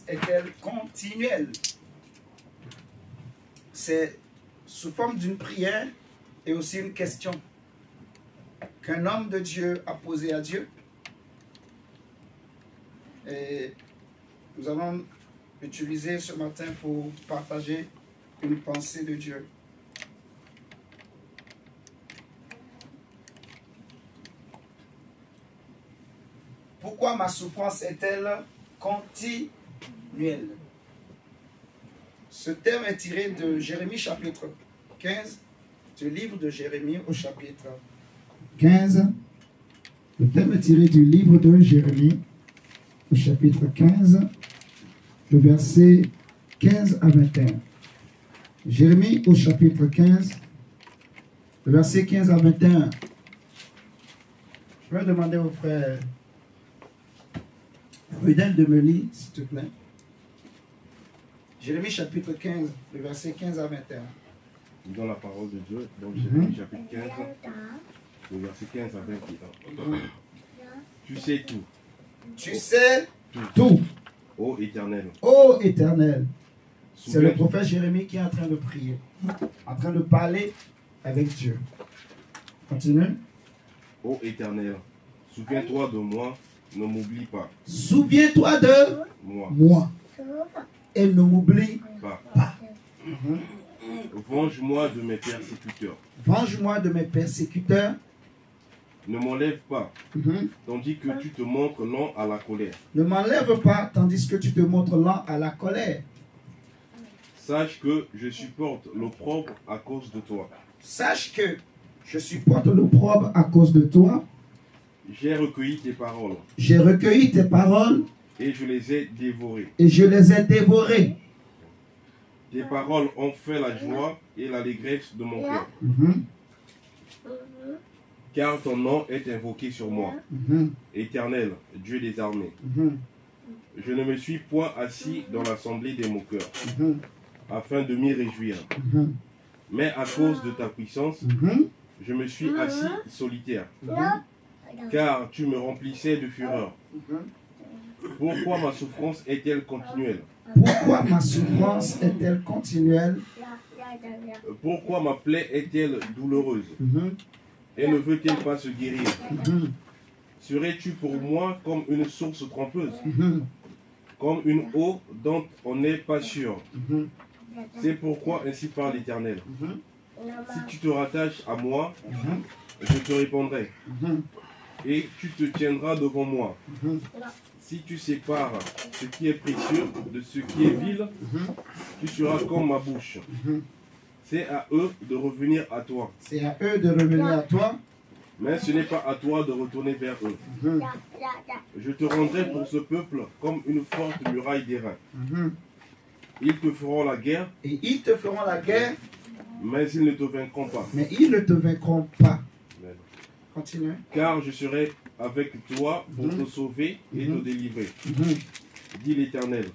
est-elle continuelle? C'est sous forme d'une prière et aussi une question qu'un homme de Dieu a posée à Dieu. Et nous allons utiliser ce matin pour partager une pensée de Dieu. Pourquoi ma souffrance est-elle continuelle? Ce terme est tiré de Jérémie chapitre 15, du livre de Jérémie au chapitre 15. Le terme est tiré du livre de Jérémie au chapitre 15, le verset 15 à 21. Jérémie au chapitre 15, le verset 15 à 21. Je vais demander au frère Rudel de me lire, s'il te plaît. Jérémie chapitre 15, le verset 15 à 21. Dans la parole de Dieu, donc Jérémie chapitre 15, le verset 15 à 21. Tu sais tout. Tu sais tout. Ô Éternel. Ô Éternel. C'est le prophète Jérémie qui est en train de prier, en train de parler avec Dieu. Continue. Ô Éternel, souviens-toi de moi, ne m'oublie pas. Souviens-toi de moi. Et ne m'oublie pas. Venge-moi de mes persécuteurs. Venge-moi de mes persécuteurs. Ne m'enlève pas, tandis que tu te montres lent à la colère. Ne m'enlève pas, tandis que tu te montres lent à la colère. Sache que je supporte l'opprobre à cause de toi. Sache que je supporte l'opprobre à cause de toi. J'ai recueilli tes paroles. J'ai recueilli tes paroles. Et je les ai dévorées. Et je les ai dévorées. Tes paroles ont fait la joie et l'allégresse de mon cœur. Car ton nom est invoqué sur moi. Éternel, Dieu des armées. Je ne me suis point assis dans l'assemblée des moqueurs, afin de m'y réjouir. Mais à cause de ta puissance, je me suis assis solitaire. Car tu me remplissais de fureur. Pourquoi ma souffrance est-elle continuelle? Pourquoi ma souffrance est-elle continuelle? Pourquoi ma plaie est-elle douloureuse? Et ne veut-elle pas se guérir? Serais-tu pour moi comme une source trompeuse? Comme une eau dont on n'est pas sûr? C'est pourquoi ainsi parle l'Éternel. Si tu te rattaches à moi, je te répondrai. Et tu te tiendras devant moi. Si tu sépares ce qui est précieux de ce qui est vil, tu seras comme ma bouche. C'est à eux de revenir à toi. C'est à eux de revenir à toi. Mais ce n'est pas à toi de retourner vers eux. Je te rendrai pour ce peuple comme une forte muraille d'airain. Ils te feront la guerre. Et ils te feront la guerre. Mais ils ne te vaincront pas. Mais ils ne te vaincront pas. Continue. Car je serai avec toi pour te sauver et te délivrer. Dit l'Éternel.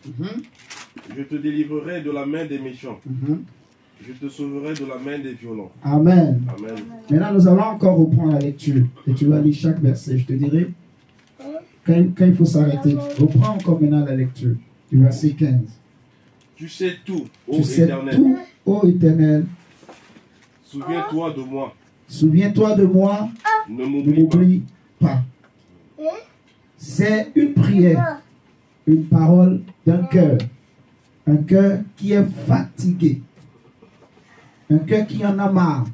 Je te délivrerai de la main des méchants. Je te sauverai de la main des violents. Amen. Amen. Maintenant, nous allons encore reprendre la lecture. Et tu vas lire chaque verset. Je te dirai quand il faut s'arrêter. Reprends encore maintenant la lecture. Du verset 15. Tu sais tout, ô Tu sais Éternel. tout, ô Éternel. Souviens-toi de moi. Souviens-toi de moi. Ne Ne m'oublie m'oublie pas. C'est une prière, une parole d'un cœur. Un cœur qui est fatigué. Un cœur qui en a marre.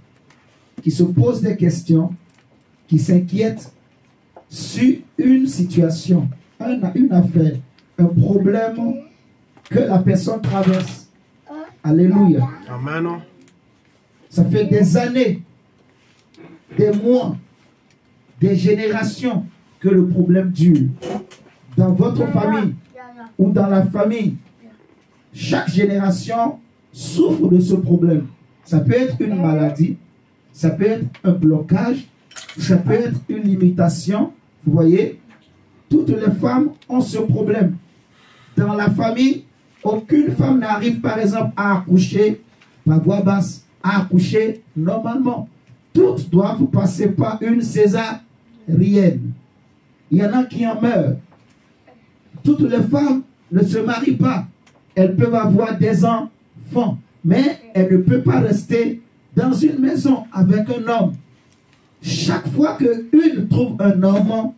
Qui se pose des questions. Qui s'inquiète sur une situation, une affaire, un problème que la personne traverse. Alléluia. Amen. Ça fait des années, des mois, des générations que le problème dure. Dans votre famille ou dans la famille, chaque génération souffre de ce problème. Ça peut être une maladie, ça peut être un blocage, ça peut être une limitation. Vous voyez, toutes les femmes ont ce problème. Dans la famille, aucune femme n'arrive par exemple à accoucher par voie basse, à accoucher normalement. Toutes doivent passer par une césarienne. Il y en a qui en meurent. Toutes les femmes ne se marient pas. Elles peuvent avoir des enfants, mais elles ne peuvent pas rester dans une maison avec un homme. Chaque fois qu'une trouve un homme,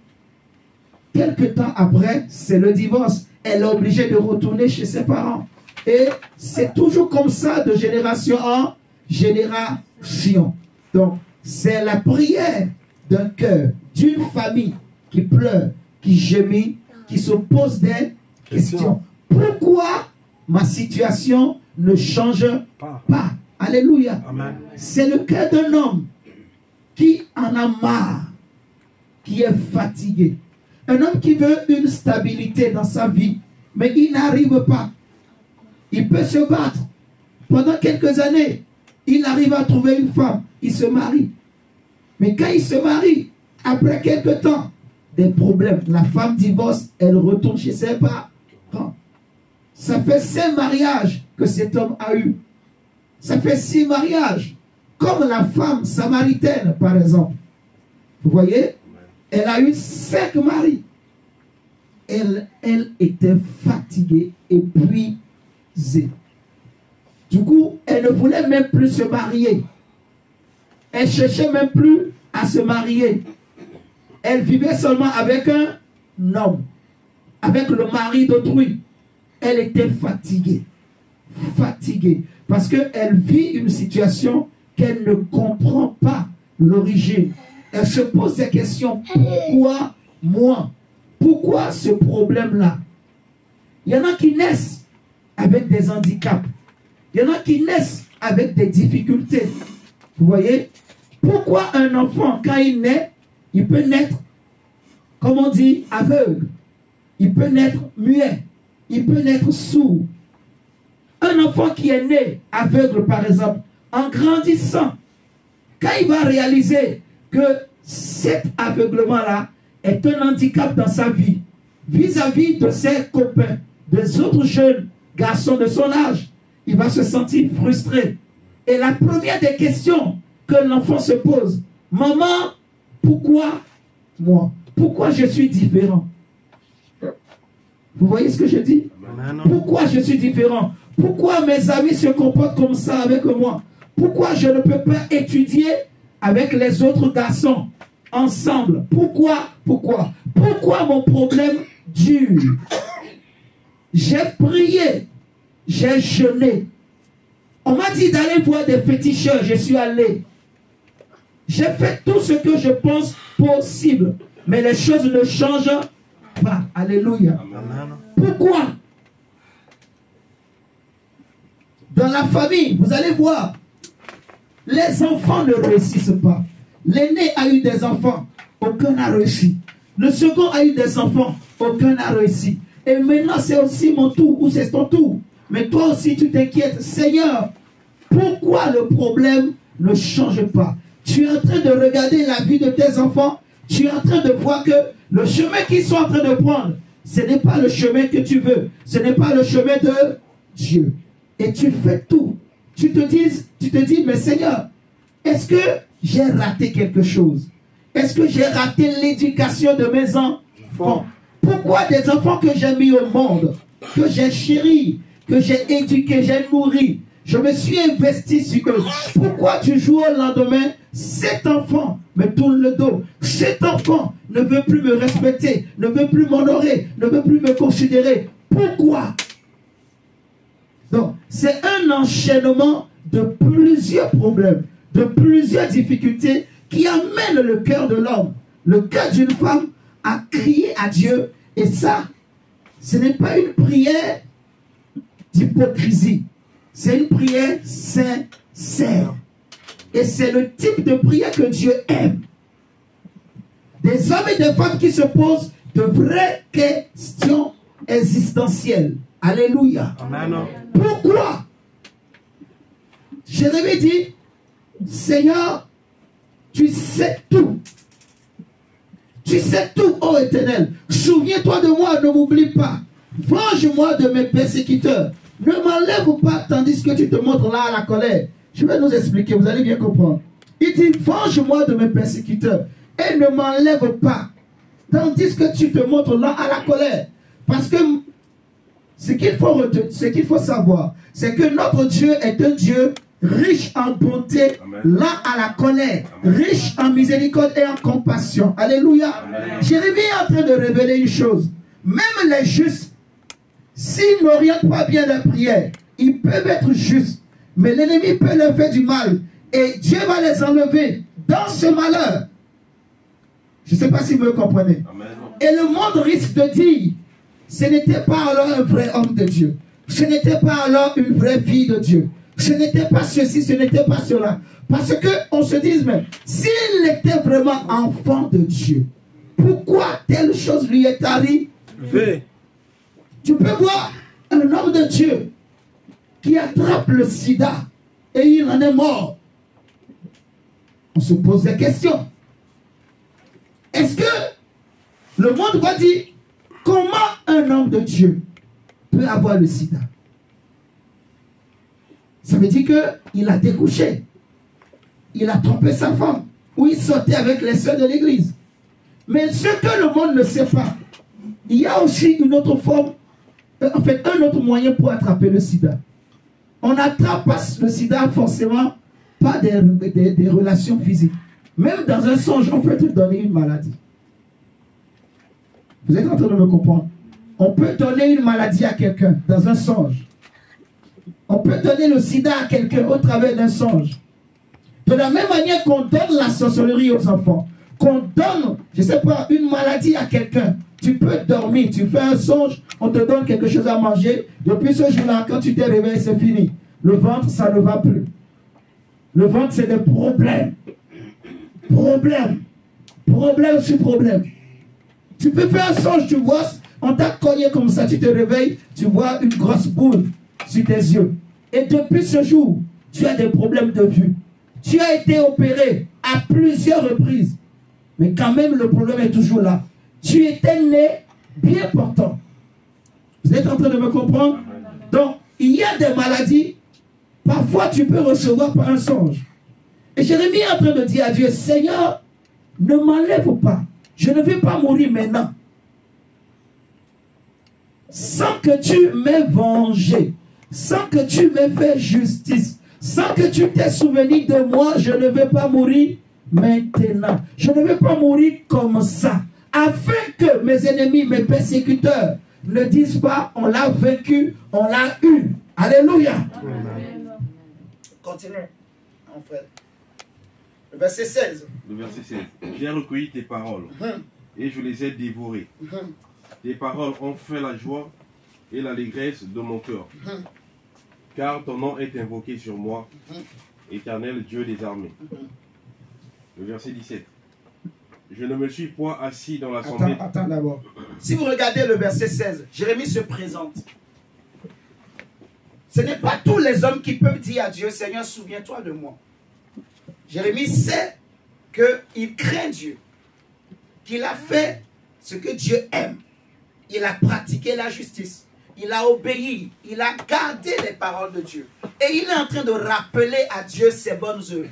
quelque temps après, c'est le divorce. Elle est obligée de retourner chez ses parents. Et c'est toujours comme ça de génération en génération. Donc, c'est la prière d'un cœur, d'une famille qui pleure, qui gémit, qui se pose des questions. Pourquoi ma situation ne change pas? Alléluia. C'est le cœur d'un homme qui en a marre, qui est fatigué. Un homme qui veut une stabilité dans sa vie, mais il n'arrive pas. Il peut se battre. Pendant quelques années, il arrive à trouver une femme. Il se marie. Mais quand il se marie, après quelques temps, des problèmes. La femme divorce, elle retourne chez ses parents. Ça fait 5 mariages que cet homme a eu. Ça fait 6 mariages. Comme la femme samaritaine, par exemple. Vous voyez? Elle a eu 5 maris. Elle était fatiguée, épuisée. Du coup, elle ne voulait même plus se marier. Elle cherchait même plus à se marier. Elle vivait seulement avec un homme, avec le mari d'autrui. Elle était fatiguée. Fatiguée. Parce qu'elle vit une situation qu'elle ne comprend pas l'origine. Elle se pose des questions. Pourquoi moi? Pourquoi ce problème-là? Il y en a qui naissent avec des handicaps. Il y en a qui naissent avec des difficultés. Vous voyez? Pourquoi un enfant, quand il naît, il peut naître, comme on dit, aveugle. Il peut naître muet. Il peut naître sourd. Un enfant qui est né aveugle, par exemple, en grandissant, quand il va réaliser que cet aveuglement-là est un handicap dans sa vie, vis-à-vis de ses copains, des autres jeunes garçons de son âge, il va se sentir frustré. Et la première des questions que l'enfant se pose, maman, pourquoi moi? Pourquoi je suis différent? Vous voyez ce que je dis? Pourquoi je suis différent? Pourquoi mes amis se comportent comme ça avec moi? Pourquoi je ne peux pas étudier avec les autres garçons ensemble? Pourquoi? Pourquoi mon problème dure? J'ai prié, j'ai jeûné. On m'a dit d'aller voir des féticheurs, je suis allé. J'ai fait tout ce que je pense possible, mais les choses ne changent pas. Alléluia. Amen. Pourquoi? Dans la famille, vous allez voir, les enfants ne réussissent pas. L'aîné a eu des enfants, aucun n'a réussi. Le second a eu des enfants, aucun n'a réussi. Et maintenant, c'est aussi mon tour, ou c'est ton tour. Mais toi aussi, tu t'inquiètes. Seigneur, pourquoi le problème ne change pas? Tu es en train de regarder la vie de tes enfants. Tu es en train de voir que le chemin qu'ils sont en train de prendre, ce n'est pas le chemin que tu veux. Ce n'est pas le chemin de Dieu. Et tu fais tout. Tu te dis, mais Seigneur, est-ce que j'ai raté quelque chose? Est-ce que j'ai raté l'éducation de mes enfants? Pourquoi des enfants que j'ai mis au monde, que j'ai chéris, que j'ai éduqués, j'ai nourris, je me suis investi sur eux? Pourquoi tu joues au lendemain? Cet enfant me tourne le dos. Cet enfant ne veut plus me respecter, ne veut plus m'honorer, ne veut plus me considérer. Pourquoi? Donc, c'est un enchaînement de plusieurs problèmes, de plusieurs difficultés qui amènent le cœur de l'homme, le cœur d'une femme à crier à Dieu. Et ça, ce n'est pas une prière d'hypocrisie. C'est une prière sincère. Et c'est le type de prière que Dieu aime. Des hommes et des femmes qui se posent de vraies questions existentielles. Alléluia. Amen. Pourquoi? Jérémie dit, Seigneur, tu sais tout. Tu sais tout, ô Éternel. Souviens-toi de moi, ne m'oublie pas. Venge-moi de mes persécuteurs. Ne m'enlève pas tandis que tu te montres là à la colère. Je vais nous expliquer, vous allez bien comprendre. Il dit, venge-moi de mes persécuteurs et ne m'enlève pas tandis que tu te montres là à la colère. Parce que ce qu'il faut savoir, c'est que notre Dieu est un Dieu riche en bonté, lent à la colère, riche en miséricorde et en compassion. Alléluia. Amen. Jérémie est en train de révéler une chose. Même les justes, s'ils n'orientent pas bien la prière, ils peuvent être justes, mais l'ennemi peut leur faire du mal et Dieu va les enlever dans ce malheur. Je ne sais pas si vous me comprenez. Amen. Et le monde risque de dire, ce n'était pas alors un vrai homme de Dieu. Ce n'était pas alors une vraie fille de Dieu. Ce n'était pas ceci, ce n'était pas cela. Parce qu'on se dise même, s'il était vraiment enfant de Dieu, pourquoi telle chose lui est arrivée? Tu peux voir un homme de Dieu qui attrape le sida et il en est mort. On se pose des questions. Est-ce que le monde va dire comment un homme de Dieu peut avoir le sida? Ça veut dire qu'il a découché. Il a trompé sa femme. Ou il sortait avec les soeurs de l'église. Mais ce que le monde ne sait pas, il y a aussi une autre forme, en fait un autre moyen pour attraper le sida. On n'attrape pas le sida forcément par des relations physiques. Même dans un songe, on peut te donner une maladie. Vous êtes en train de me comprendre? On peut donner une maladie à quelqu'un dans un songe. On peut donner le sida à quelqu'un au travers d'un songe. De la même manière qu'on donne la sorcellerie aux enfants, qu'on donne, je ne sais pas, une maladie à quelqu'un. Tu peux dormir, tu fais un songe, on te donne quelque chose à manger. Depuis ce jour-là, quand tu t'es réveillé, c'est fini. Le ventre, ça ne va plus. Le ventre, c'est des problèmes. Problème sur problème. Tu peux faire un songe, tu vois, on t'a cogné comme ça, tu te réveilles, tu vois une grosse boule sur tes yeux. Et depuis ce jour, tu as des problèmes de vue. Tu as été opéré à plusieurs reprises. Mais quand même, le problème est toujours là. Tu étais né bien portant. Vous êtes en train de me comprendre? Donc, il y a des maladies, parfois tu peux recevoir par un songe. Et Jérémie est en train de dire à Dieu, Seigneur, ne m'enlève pas. Je ne vais pas mourir maintenant. Sans que tu m'aies vengé, sans que tu m'aies fait justice, sans que tu t'aies souvenu de moi, je ne vais pas mourir maintenant. Je ne vais pas mourir comme ça. Afin que mes ennemis, mes persécuteurs, ne disent pas, on l'a vaincu, on l'a eu. Alléluia. Continue, mon frère. Le verset 16. Le verset 16. J'ai recueilli tes paroles et je les ai dévorées. Tes paroles ont fait la joie et l'allégresse de mon cœur. Car ton nom est invoqué sur moi, éternel Dieu des armées. Le verset 17. Je ne me suis point assis dans l'assemblée. Attends d'abord. Si vous regardez le verset 16, Jérémie se présente. Ce n'est pas tous les hommes qui peuvent dire à Dieu, Seigneur, souviens-toi de moi. Jérémie sait qu'il craint Dieu, qu'il a fait ce que Dieu aime. Il a pratiqué la justice. Il a obéi. Il a gardé les paroles de Dieu. Et il est en train de rappeler à Dieu ses bonnes œuvres.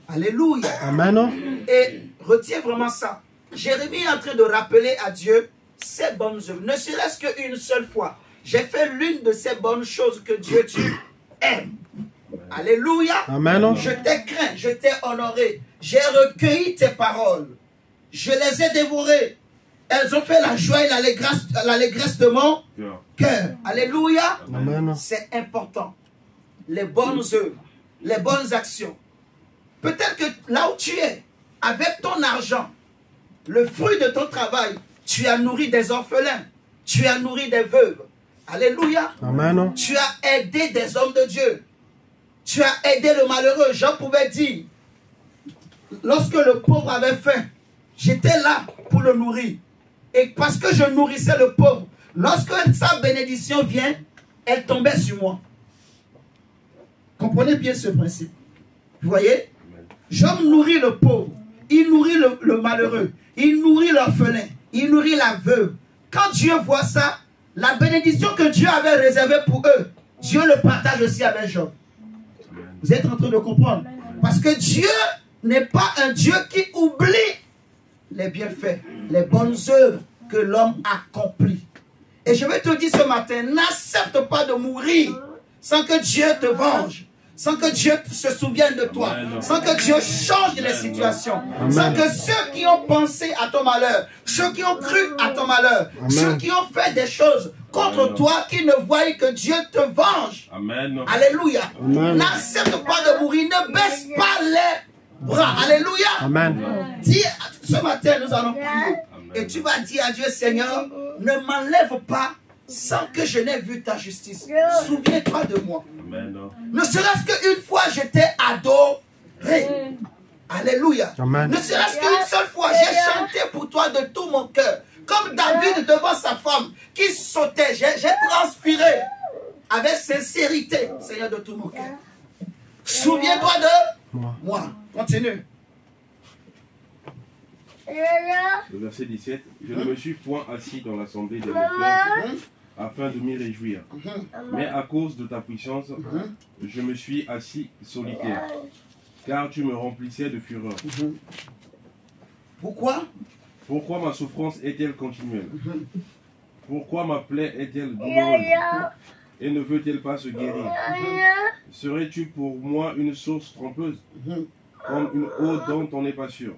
Alléluia. Amen. Et retiens vraiment ça. Jérémie est en train de rappeler à Dieu ses bonnes œuvres. Ne serait-ce qu'une seule fois. J'ai fait l'une de ces bonnes choses que Dieu tu aimes. Alléluia. Amen. Je t'ai craint, je t'ai honoré. J'ai recueilli tes paroles. Je les ai dévorées. Elles ont fait la joie et l'allégresse de mon cœur. Alléluia. C'est important. Les bonnes œuvres, les bonnes actions. Peut-être que là où tu es, avec ton argent, le fruit de ton travail, tu as nourri des orphelins. Tu as nourri des veuves. Alléluia. Amen. Tu as aidé des hommes de Dieu. Tu as aidé le malheureux. Jean pouvait dire, lorsque le pauvre avait faim, j'étais là pour le nourrir. Et parce que je nourrissais le pauvre, lorsque sa bénédiction vient, elle tombait sur moi. Comprenez bien ce principe. Vous voyez? Job nourrit le pauvre. Il nourrit le malheureux. Il nourrit l'orphelin. Il nourrit la veuve. Quand Dieu voit ça, la bénédiction que Dieu avait réservée pour eux, Dieu le partage aussi avec Job. Vous êtes en train de comprendre? Parce que Dieu n'est pas un Dieu qui oublie les bienfaits, les bonnes œuvres que l'homme accomplit. Et je vais te dire ce matin, n'accepte pas de mourir sans que Dieu te venge, sans que Dieu se souvienne de toi, sans que Dieu change les situations, sans que ceux qui ont pensé à ton malheur, ceux qui ont cru à ton malheur, ceux qui ont fait des choses contre toi, qui ne voient que Dieu te venge. Amen. Alléluia. N'accepte pas de mourir, ne baisse pas les bras. Alléluia. Amen. Dis, ce matin, nous allons prier. Et tu vas dire à Dieu, Seigneur, ne m'enlève pas sans que je n'ai vu ta justice. Souviens-toi de moi. Amen. Ne serait-ce qu'une fois, j'étais adoré. Alléluia. Amen. Ne serait-ce qu'une seule fois, j'ai chanté pour toi de tout mon cœur. Comme David devant sa femme qui sautait. J'ai transpiré avec sincérité, Seigneur, de tout mon cœur. Souviens-toi de moi. Continue. Le verset 17. Je ne me suis point assis dans l'assemblée des moqueurs afin de m'y réjouir. Mais à cause de ta puissance, je me suis assis solitaire, car tu me remplissais de fureur. Pourquoi? Pourquoi ma souffrance est-elle continuelle? Pourquoi ma plaie est-elle douloureuse? Et ne veut-elle pas se guérir? Serais-tu pour moi une source trompeuse, comme une eau dont on n'est pas sûr?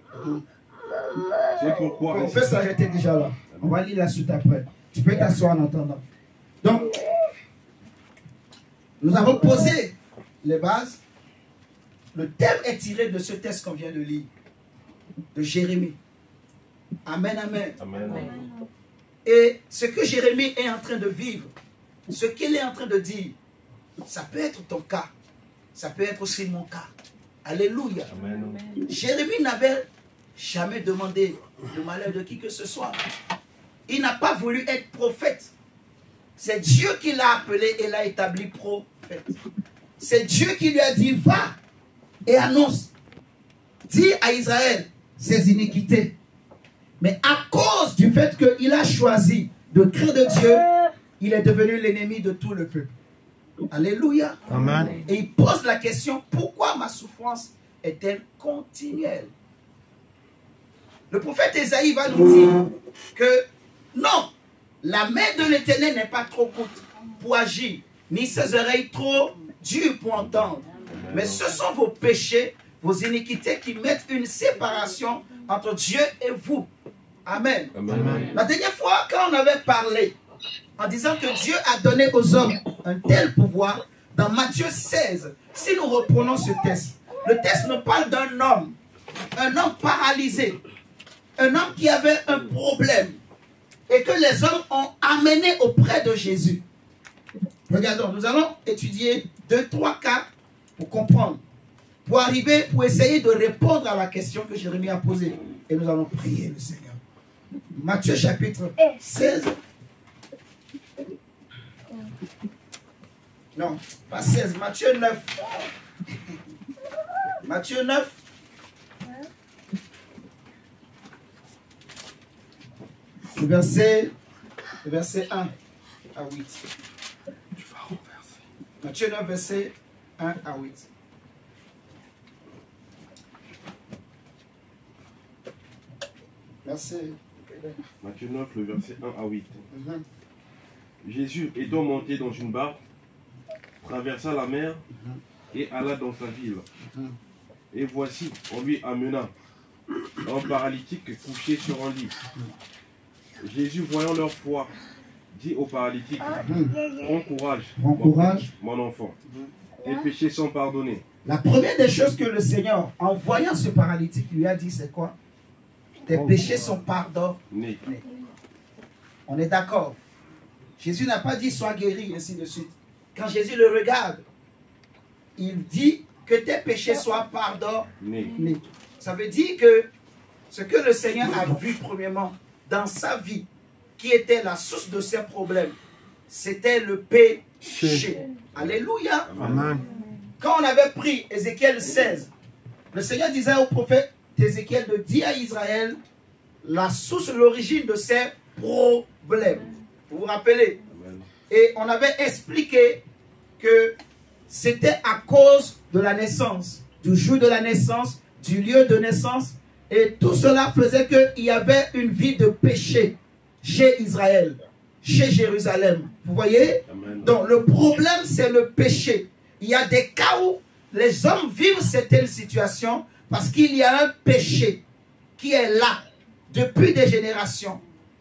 C'est pourquoi... On peut s'arrêter déjà là. On va lire la suite après. Tu peux t'asseoir en attendant. Donc, nous avons posé les bases. Le thème est tiré de ce texte qu'on vient de lire, de Jérémie. Amen, amen. Amen. Et ce que Jérémie est en train de vivre, ce qu'il est en train de dire, ça peut être ton cas. Ça peut être aussi mon cas. Alléluia. Amen. Jérémie n'avait jamais demandé le malheur de qui que ce soit. Il n'a pas voulu être prophète. C'est Dieu qui l'a appelé et l'a établi prophète. C'est Dieu qui lui a dit, va et annonce. Dis à Israël ses iniquités. Mais à cause du fait qu'il a choisi de craindre de Dieu, il est devenu l'ennemi de tout le peuple. Alléluia. Amen. Et il pose la question, pourquoi ma souffrance est-elle continuelle? Le prophète Ésaïe va nous dire que non, la main de l'Éternel n'est pas trop courte pour agir, ni ses oreilles trop dures pour entendre. Mais ce sont vos péchés, vos iniquités qui mettent une séparation entre Dieu et vous. Amen. Amen. La dernière fois, quand on avait parlé en disant que Dieu a donné aux hommes un tel pouvoir, dans Matthieu 16, si nous reprenons ce texte, le texte nous parle d'un homme paralysé, un homme qui avait un problème et que les hommes ont amené auprès de Jésus. Regardons, nous allons étudier 2-3 cas pour comprendre, pour essayer de répondre à la question que Jérémie a posée. Et nous allons prier le Seigneur. Matthieu chapitre 16. Non, pas 16, Matthieu 9. Matthieu 9. Le verset 1 à 8. Tu vas renverser. Matthieu 9, verset 1 à 8. Verset. Matthieu 9, le verset 1 à 8. Jésus, étant monté dans une barque, traversa la mer et alla dans sa ville. Et voici, on lui amena un paralytique couché sur un lit. Jésus, voyant leur foi, dit au paralytique, prends courage, mon enfant, tes péchés sont pardonnés. La première des choses que le Seigneur, en voyant ce paralytique, lui a dit, c'est quoi? Tes péchés sont pardonnés. On est d'accord. Jésus n'a pas dit sois guéri, ainsi de suite. Quand Jésus le regarde, il dit que tes péchés soient pardonnés. Ça veut dire que ce que le Seigneur a vu premièrement dans sa vie, qui était la source de ses problèmes, c'était le péché. Alléluia. Amen. Quand on avait pris Ézéchiel 16, le Seigneur disait au prophète Ézéchiel de dire à Israël la source, l'origine de ses problèmes. Vous vous rappelez? Amen. Et on avait expliqué que c'était à cause de la naissance, du jour de la naissance, du lieu de naissance. Et tout cela faisait qu'il y avait une vie de péché chez Israël. chez Jérusalem. Vous voyez? Amen. Donc le problème, c'est le péché. Il y a des cas où les hommes vivent cette telle situation parce qu'il y a un péché qui est là depuis des générations,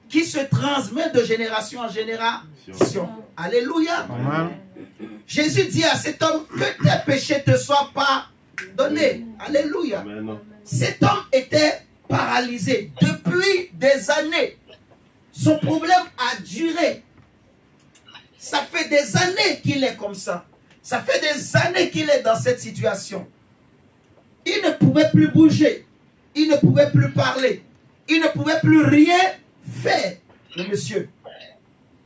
qui se transmet de génération en génération. Alléluia. Amen. Jésus dit à cet homme que tes péchés te soient pardonnés. Alléluia. Amen. Cet homme était paralysé depuis des années. Son problème a duré. Ça fait des années qu'il est comme ça. Ça fait des années qu'il est dans cette situation. Il ne pouvait plus bouger. Il ne pouvait plus parler. Il ne pouvait plus rien faire, le monsieur.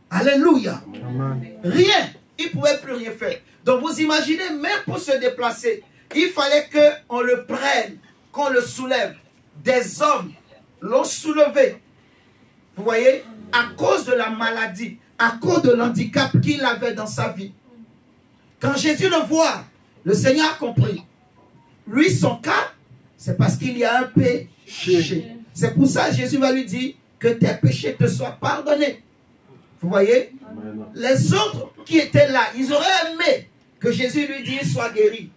Alléluia. Amen. Rien. Il ne pouvait plus rien faire. Donc vous imaginez, même pour se déplacer, il fallait qu'on le prenne, qu'on le soulève. Des hommes l'ont soulevé. Vous voyez, à cause de la maladie, à cause de l'handicap qu'il avait dans sa vie. Quand Jésus le voit, le Seigneur a compris. Lui, son cas, c'est parce qu'il y a un péché. C'est pour ça que Jésus va lui dire que tes péchés te soient pardonnés. Vous voyez? Amen. Les autres qui étaient là, ils auraient aimé que Jésus lui dise sois guéri.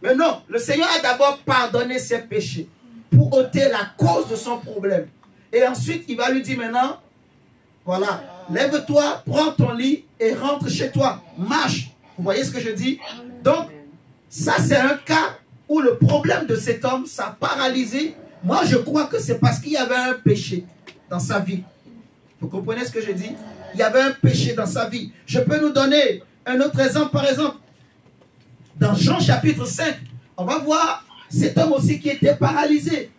Mais non, le Seigneur a d'abord pardonné ses péchés pour ôter la cause de son problème. Et ensuite, il va lui dire maintenant, voilà, lève-toi, prends ton lit et rentre chez toi. Marche. Vous voyez ce que je dis? Donc, ça c'est un cas où le problème de cet homme, ça a paralysé. Moi, je crois que c'est parce qu'il y avait un péché dans sa vie. Vous comprenez ce que je dis? Il y avait un péché dans sa vie. Je peux nous donner un autre exemple, par exemple. Dans Jean chapitre 5, on va voir cet homme aussi qui était paralysé,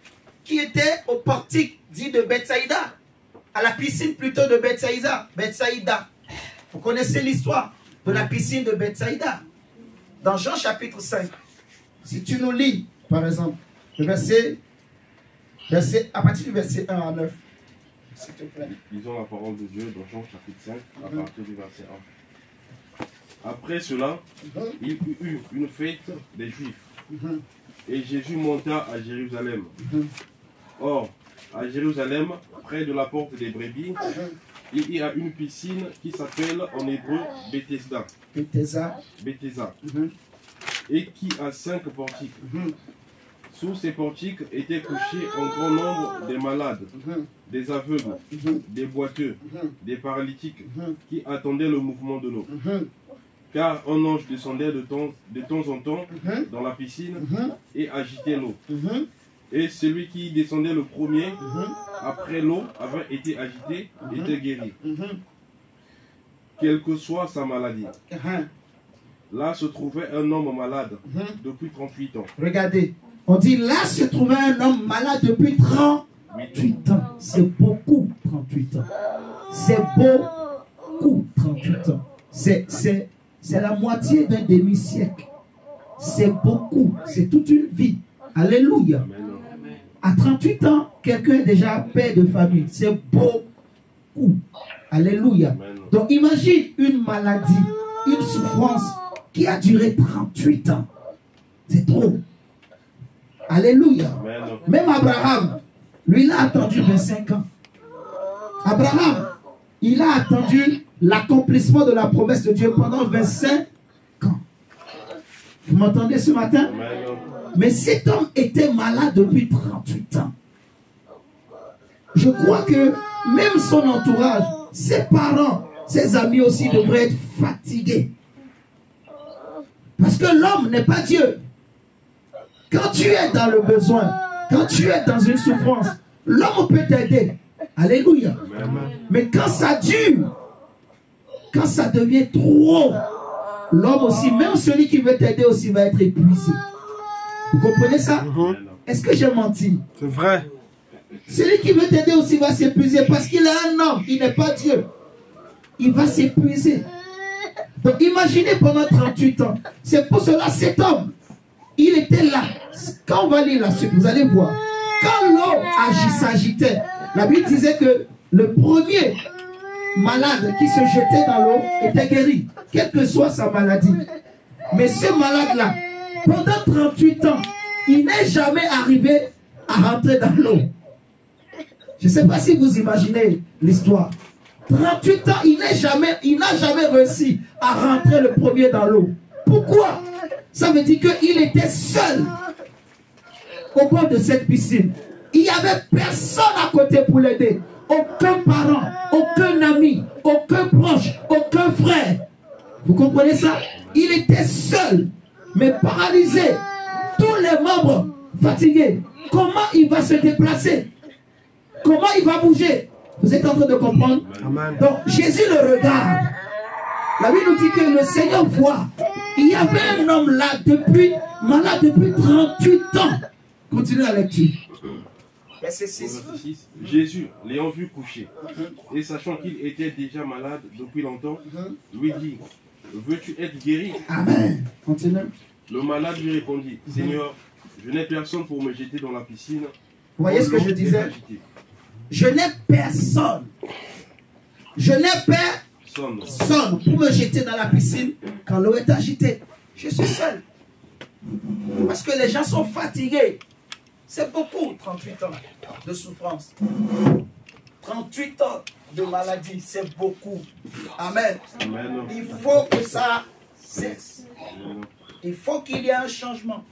qui était au portique dit de Bethsaïda, à la piscine plutôt de Bethsaïda. Vous connaissez l'histoire de la piscine de Bethsaïda. Dans Jean chapitre 5, si tu nous lis, par exemple, le à partir du verset 1 à 9, s'il te plaît. Lisons la parole de Dieu dans Jean chapitre 5, à partir du verset 1. Après cela, il y eut une fête des Juifs, et Jésus monta à Jérusalem. Or, à Jérusalem, près de la porte des brebis, il y a une piscine qui s'appelle en hébreu Bethesda, et qui a 5 portiques. Sous ces portiques étaient couchés un grand nombre des malades, des aveugles, des boiteux, des paralytiques, qui attendaient le mouvement de l'eau. Car un ange descendait de temps en temps dans la piscine et agitait l'eau. Et celui qui descendait le premier, après l'eau avait été agité, était guéri. Quelle que soit sa maladie. Là se trouvait un homme malade depuis 38 ans. Regardez, on dit là se trouvait un homme malade depuis 38 ans. C'est beaucoup, 38 ans. C'est beaucoup, 38 ans. C'est la moitié d'un demi-siècle. C'est beaucoup, c'est toute une vie. Alléluia. À 38 ans, quelqu'un est déjà père de famille. C'est beaucoup. Alléluia. Donc imagine une maladie, une souffrance qui a duré 38 ans. C'est trop. Alléluia. Même Abraham, lui, il a attendu 25 ans. Abraham, il a attendu l'accomplissement de la promesse de Dieu pendant 25 ans. Vous m'entendez ce matin? Mais cet homme était malade depuis 38 ans. Je crois que même son entourage, ses parents, ses amis aussi devraient être fatigués. Parce que l'homme n'est pas Dieu. Quand tu es dans le besoin, quand tu es dans une souffrance, l'homme peut t'aider. Alléluia. Mais quand ça dure, quand ça devient trop, l'homme aussi, même celui qui veut t'aider aussi va être épuisé. Vous comprenez ça? Est-ce que j'ai menti? C'est vrai. Celui qui veut t'aider aussi va s'épuiser parce qu'il est un homme, il n'est pas Dieu. Il va s'épuiser. Donc imaginez pendant 38 ans. C'est pour cela cet homme, il était là. Quand on va lire la suite, vous allez voir. Quand l'eau s'agitait, la Bible disait que le premier malade qui se jetait dans l'eau était guéri, quelle que soit sa maladie. Mais ce malade-là, pendant 38 ans, il n'est jamais arrivé à rentrer dans l'eau. Je ne sais pas si vous imaginez l'histoire. 38 ans, il n'a jamais réussi à rentrer le premier dans l'eau. Pourquoi? Ça veut dire qu'il était seul au bord de cette piscine. Il n'y avait personne à côté pour l'aider. Aucun parent, aucun ami, aucun proche, aucun frère. Vous comprenez ça? Il était seul, mais paralysé. Tous les membres fatigués. Comment il va se déplacer? Comment il va bouger? Vous êtes en train de comprendre? Amen. Donc Jésus le regarde. La Bible nous dit que le Seigneur voit. Il y avait un homme là malade depuis 38 ans. Continuez la lecture. Verset 6. Jésus, l'ayant vu coucher, et sachant qu'il était déjà malade depuis longtemps, lui dit, veux-tu être guéri? Amen. Continue. Le malade lui répondit, Seigneur, je n'ai personne pour me jeter dans la piscine. Vous voyez ce que je disais? Je n'ai personne. Je n'ai personne pour me jeter dans la piscine quand l'eau est agitée. Je suis seul. Parce que les gens sont fatigués. C'est beaucoup, 38 ans de souffrance. 38 ans de maladie, c'est beaucoup. Amen. Amen. Il faut que ça cesse. Il faut qu'il y ait un changement.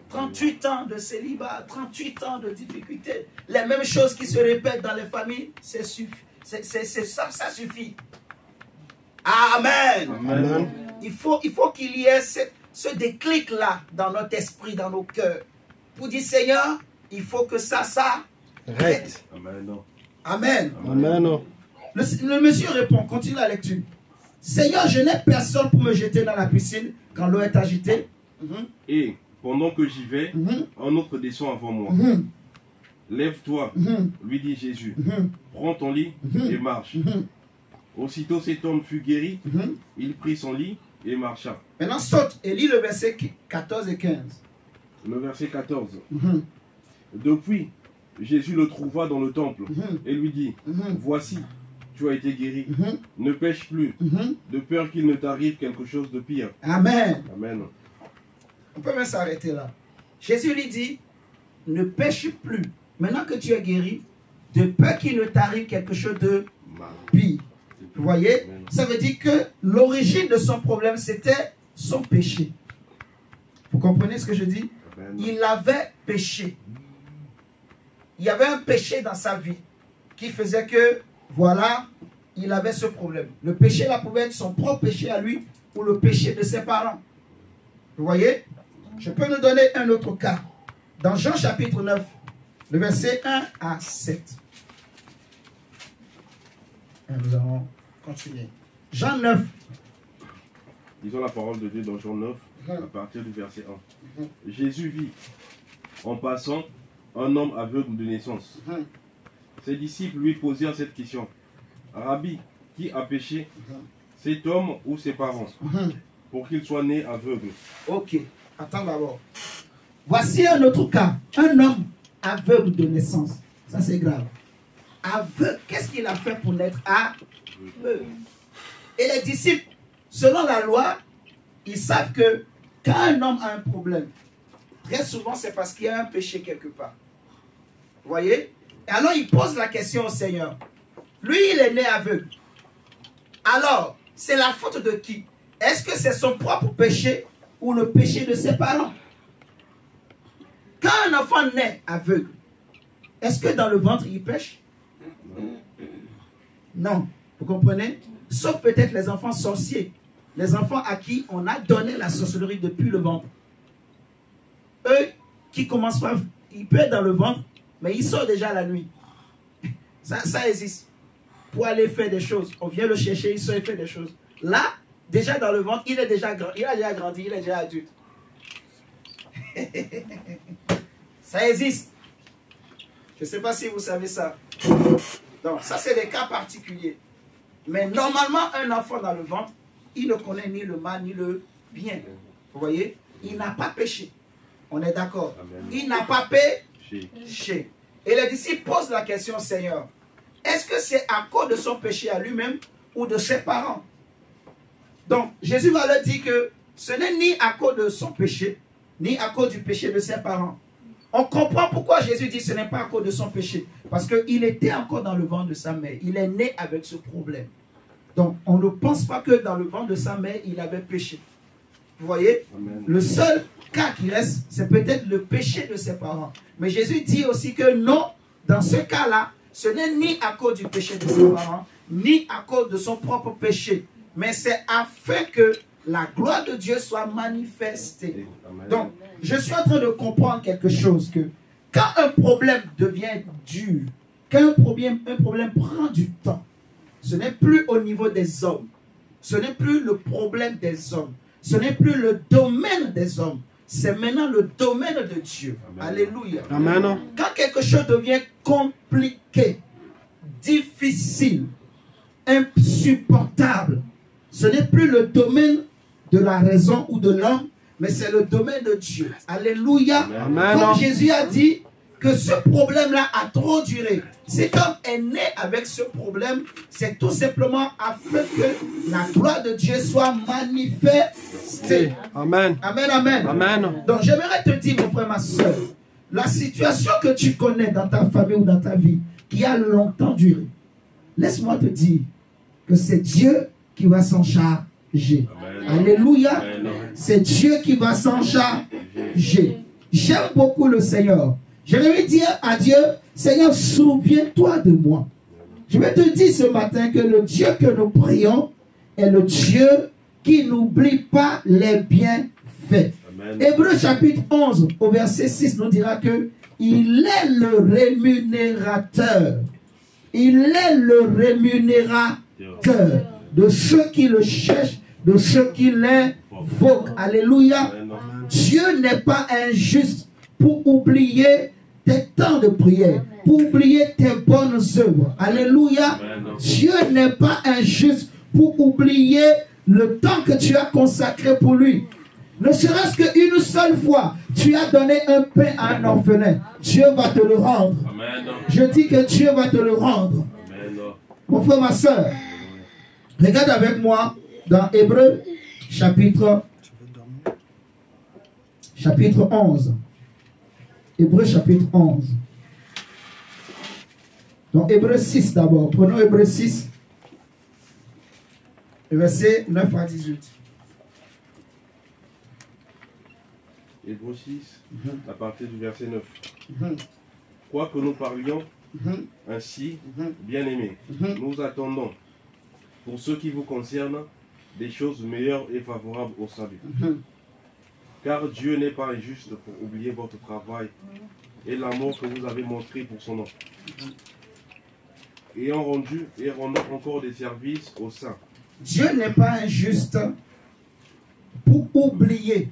38 ans de célibat, 38 ans de difficultés. Les mêmes choses qui se répètent dans les familles, c'est ça suffit. Amen. Amen. Il faut qu'il y ait ce déclic-là dans notre esprit, dans nos cœurs. Pour dire, Seigneur, il faut que ça arrête. Amen. Amen. Amen. Le monsieur répond, continue la lecture. Seigneur, je n'ai personne pour me jeter dans la piscine quand l'eau est agitée. Et pendant que j'y vais, un autre descend avant moi. Lève-toi, lui dit Jésus. Prends ton lit et marche. Aussitôt cet homme fut guéri, il prit son lit et marcha. Maintenant saute et lis le verset 14 et 15. Le verset 14. Depuis, Jésus le trouva dans le temple et lui dit, voici, tu as été guéri. Ne pêche plus, de peur qu'il ne t'arrive quelque chose de pire. Amen. Amen. On peut même s'arrêter là. Jésus lui dit, ne pêche plus. Maintenant que tu es guéri, de peur qu'il ne t'arrive quelque chose de pire. Vous voyez? Ça veut dire que l'origine de son problème, c'était son péché. Vous comprenez ce que je dis? Il avait péché. Il y avait un péché dans sa vie qui faisait que, voilà, il avait ce problème. Le péché là pouvait être son propre péché à lui ou le péché de ses parents. Vous voyez? Je peux nous donner un autre cas. Dans Jean chapitre 9, le verset 1 à 7. Et nous allons continuer. Jean 9. Disons la parole de Dieu dans Jean 9, à partir du verset 1. Jésus vit, en passant, un homme aveugle de naissance. Ses disciples lui posèrent cette question. Rabbi, qui a péché, cet homme ou ses parents, pour qu'il soit né aveugle? Ok, attends d'abord. Voici un autre cas. Un homme aveugle de naissance. Ça c'est grave. Aveugle, qu'est-ce qu'il a fait pour naître aveugle? Et les disciples, selon la loi, ils savent que quand un homme a un problème, très souvent c'est parce qu'il y a un péché quelque part. Vous voyez? Et alors il pose la question au Seigneur. Lui, il est né aveugle. Alors, c'est la faute de qui? Est-ce que c'est son propre péché ou le péché de ses parents? Quand un enfant naît aveugle, est-ce que dans le ventre il pêche? Non. Vous comprenez? Sauf peut-être les enfants sorciers. Les enfants à qui on a donné la sorcellerie depuis le ventre. Eux qui commencent par... Il peut être dans le ventre, mais il sort déjà la nuit. Ça existe. Pour aller faire des choses. On vient le chercher, il sort et fait des choses. Là, déjà dans le ventre, il est déjà grand, il a déjà grandi, il est déjà adulte. Ça existe. Je ne sais pas si vous savez ça. Donc, ça c'est des cas particuliers. Mais normalement, un enfant dans le ventre, il ne connaît ni le mal ni le bien. Vous voyez? Il n'a pas péché. On est d'accord? Il n'a pas péché. Et les disciples posent la question au Seigneur. Est-ce que c'est à cause de son péché à lui-même ou de ses parents? Donc, Jésus va leur dire que ce n'est ni à cause de son péché, ni à cause du péché de ses parents. On comprend pourquoi Jésus dit que ce n'est pas à cause de son péché. Parce qu'il était encore dans le ventre de sa mère. Il est né avec ce problème. Donc, on ne pense pas que dans le ventre de sa mère, il avait péché. Vous voyez? Amen. Le seul cas qui reste, c'est peut-être le péché de ses parents. Mais Jésus dit aussi que non, dans ce cas-là, ce n'est ni à cause du péché de ses parents, ni à cause de son propre péché. Mais c'est afin que la gloire de Dieu soit manifestée. Amen. Donc, je suis en train de comprendre quelque chose, que quand un problème devient dur, quand un problème prend du temps, ce n'est plus au niveau des hommes, ce n'est plus le problème des hommes, ce n'est plus le domaine des hommes, c'est maintenant le domaine de Dieu. Amen. Alléluia. Amen. Quand quelque chose devient compliqué, difficile, insupportable, ce n'est plus le domaine de la raison ou de l'homme, mais c'est le domaine de Dieu. Alléluia. Amen. Comme Jésus a dit que ce problème-là a trop duré. Cet homme est né avec ce problème. C'est tout simplement afin que la gloire de Dieu soit manifestée. Amen. Amen, amen. Amen. Donc j'aimerais te dire, mon frère, ma soeur, la situation que tu connais dans ta famille ou dans ta vie, qui a longtemps duré, laisse-moi te dire que c'est Dieu qui va s'en charger. Amen. Alléluia. C'est Dieu qui va s'en charger. J'aime beaucoup le Seigneur. Je vais dire à Dieu, Seigneur, souviens-toi de moi. Je vais te dire ce matin que le Dieu que nous prions est le Dieu qui n'oublie pas les bienfaits. Hébreux chapitre 11 au verset 6 nous dira que il est le rémunérateur. Il est le rémunérateur de ceux qui le cherchent, de ceux qui l'invoquent. Alléluia. Dieu n'est pas injuste pour oublier tes temps de prière, pour oublier tes bonnes œuvres. Alléluia. Dieu n'est pas injuste pour oublier le temps que tu as consacré pour lui. Ne serait-ce qu'une seule fois, tu as donné un pain à un orphelin. Dieu va te le rendre. Amen. Je dis que Dieu va te le rendre. Amen. Mon frère, ma soeur, regarde avec moi dans Hébreux chapitre 11. Hébreux chapitre 11. Donc Hébreux 6 d'abord. Prenons Hébreux 6, verset 9 à 18. Hébreux 6, à partir du verset 9. Quoique nous parlions ainsi, bien-aimés, nous attendons, pour ce qui vous concerne, des choses meilleures et favorables au salut. Car Dieu n'est pas injuste pour oublier votre travail et l'amour que vous avez montré pour son nom. Et rendant encore des services aux saints. Dieu n'est pas injuste pour oublier.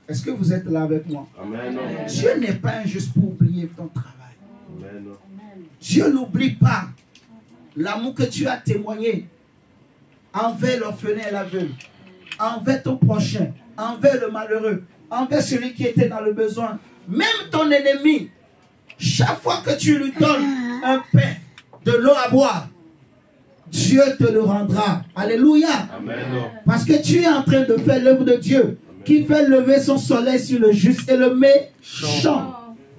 Est-ce que vous êtes là avec moi? Amen. Dieu n'est pas injuste pour oublier ton travail. Amen. Dieu n'oublie pas l'amour que tu as témoigné envers l'orphelin et l'aveugle, envers ton prochain, envers le malheureux, envers celui qui était dans le besoin. Même ton ennemi, chaque fois que tu lui donnes un pain, de l'eau à boire, Dieu te le rendra. Alléluia. Amen. Parce que tu es en train de faire l'œuvre de Dieu, qui fait lever son soleil sur le juste et le méchant.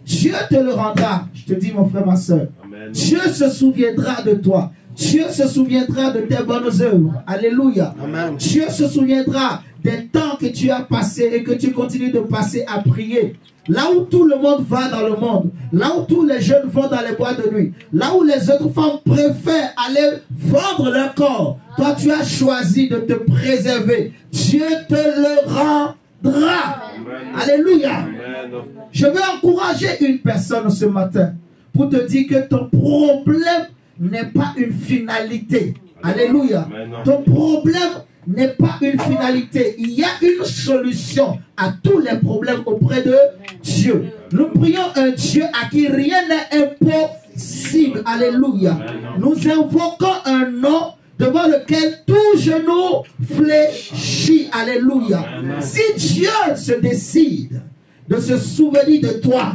Dieu te le rendra. Je te dis, mon frère, ma soeur, Dieu se souviendra de toi. Dieu se souviendra de tes bonnes œuvres. Alléluia. Amen. Dieu se souviendra des temps que tu as passés et que tu continues de passer à prier. Là où tout le monde va dans le monde, là où tous les jeunes vont dans les boîtes de nuit, là où les autres femmes préfèrent aller vendre leur corps, toi tu as choisi de te préserver. Dieu te le rendra. Amen. Alléluia. Amen. Je veux encourager une personne ce matin pour te dire que ton problème n'est pas une finalité. Alléluia. Amen. Ton problème n'est pas une finalité. Il y a une solution à tous les problèmes auprès de Dieu. Nous prions un Dieu à qui rien n'est impossible. Alléluia. Nous invoquons un nom devant lequel tout genou fléchit. Alléluia. Si Dieu se décide de se souvenir de toi,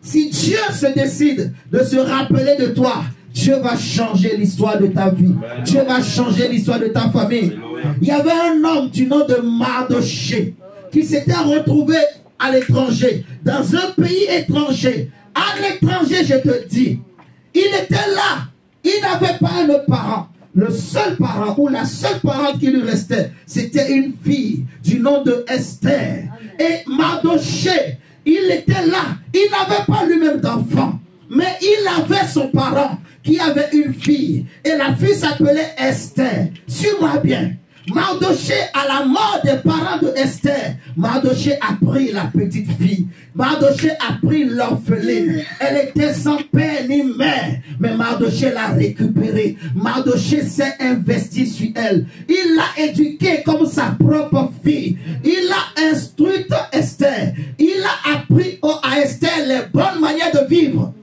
si Dieu se décide de se rappeler de toi, Dieu va changer l'histoire de ta vie. Dieu va changer l'histoire de ta famille. Il y avait un homme du nom de Mardochée qui s'était retrouvé à l'étranger, dans un pays étranger, à l'étranger, je te dis, il était là, il n'avait pas un parent. Le seul parent ou la seule parente qui lui restait, c'était une fille du nom de Esther. Et Mardochée, il était là, il n'avait pas lui-même d'enfant, mais il avait son parent qui avait une fille, et la fille s'appelait Esther. Suis-moi bien. Mardochée, à la mort des parents de Esther, Mardochée a pris la petite fille. Mardochée a pris l'orpheline. Elle était sans père ni mère, mais Mardochée l'a récupérée. Mardochée s'est investi sur elle. Il l'a éduquée comme sa propre fille. Il a instruit Esther. Il a appris à Esther les bonnes manières de vivre.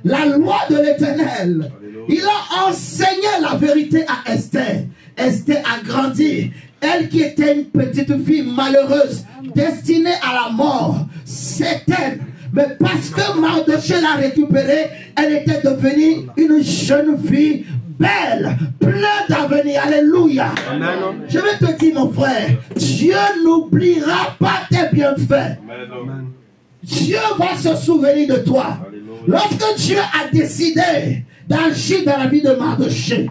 La loi de l'Éternel. Il a enseigné la vérité à Esther. Esther a grandi. Elle qui était une petite fille malheureuse, destinée à la mort, certaine. Mais parce que Mardochée l'a récupérée, elle était devenue une jeune fille belle, pleine d'avenir. Alléluia. Amen. Je vais te dire, mon frère, Dieu n'oubliera pas tes bienfaits. Amen. Dieu va se souvenir de toi. Alléluia. Lorsque Dieu a décidé d'agir dans la vie de Mardochée,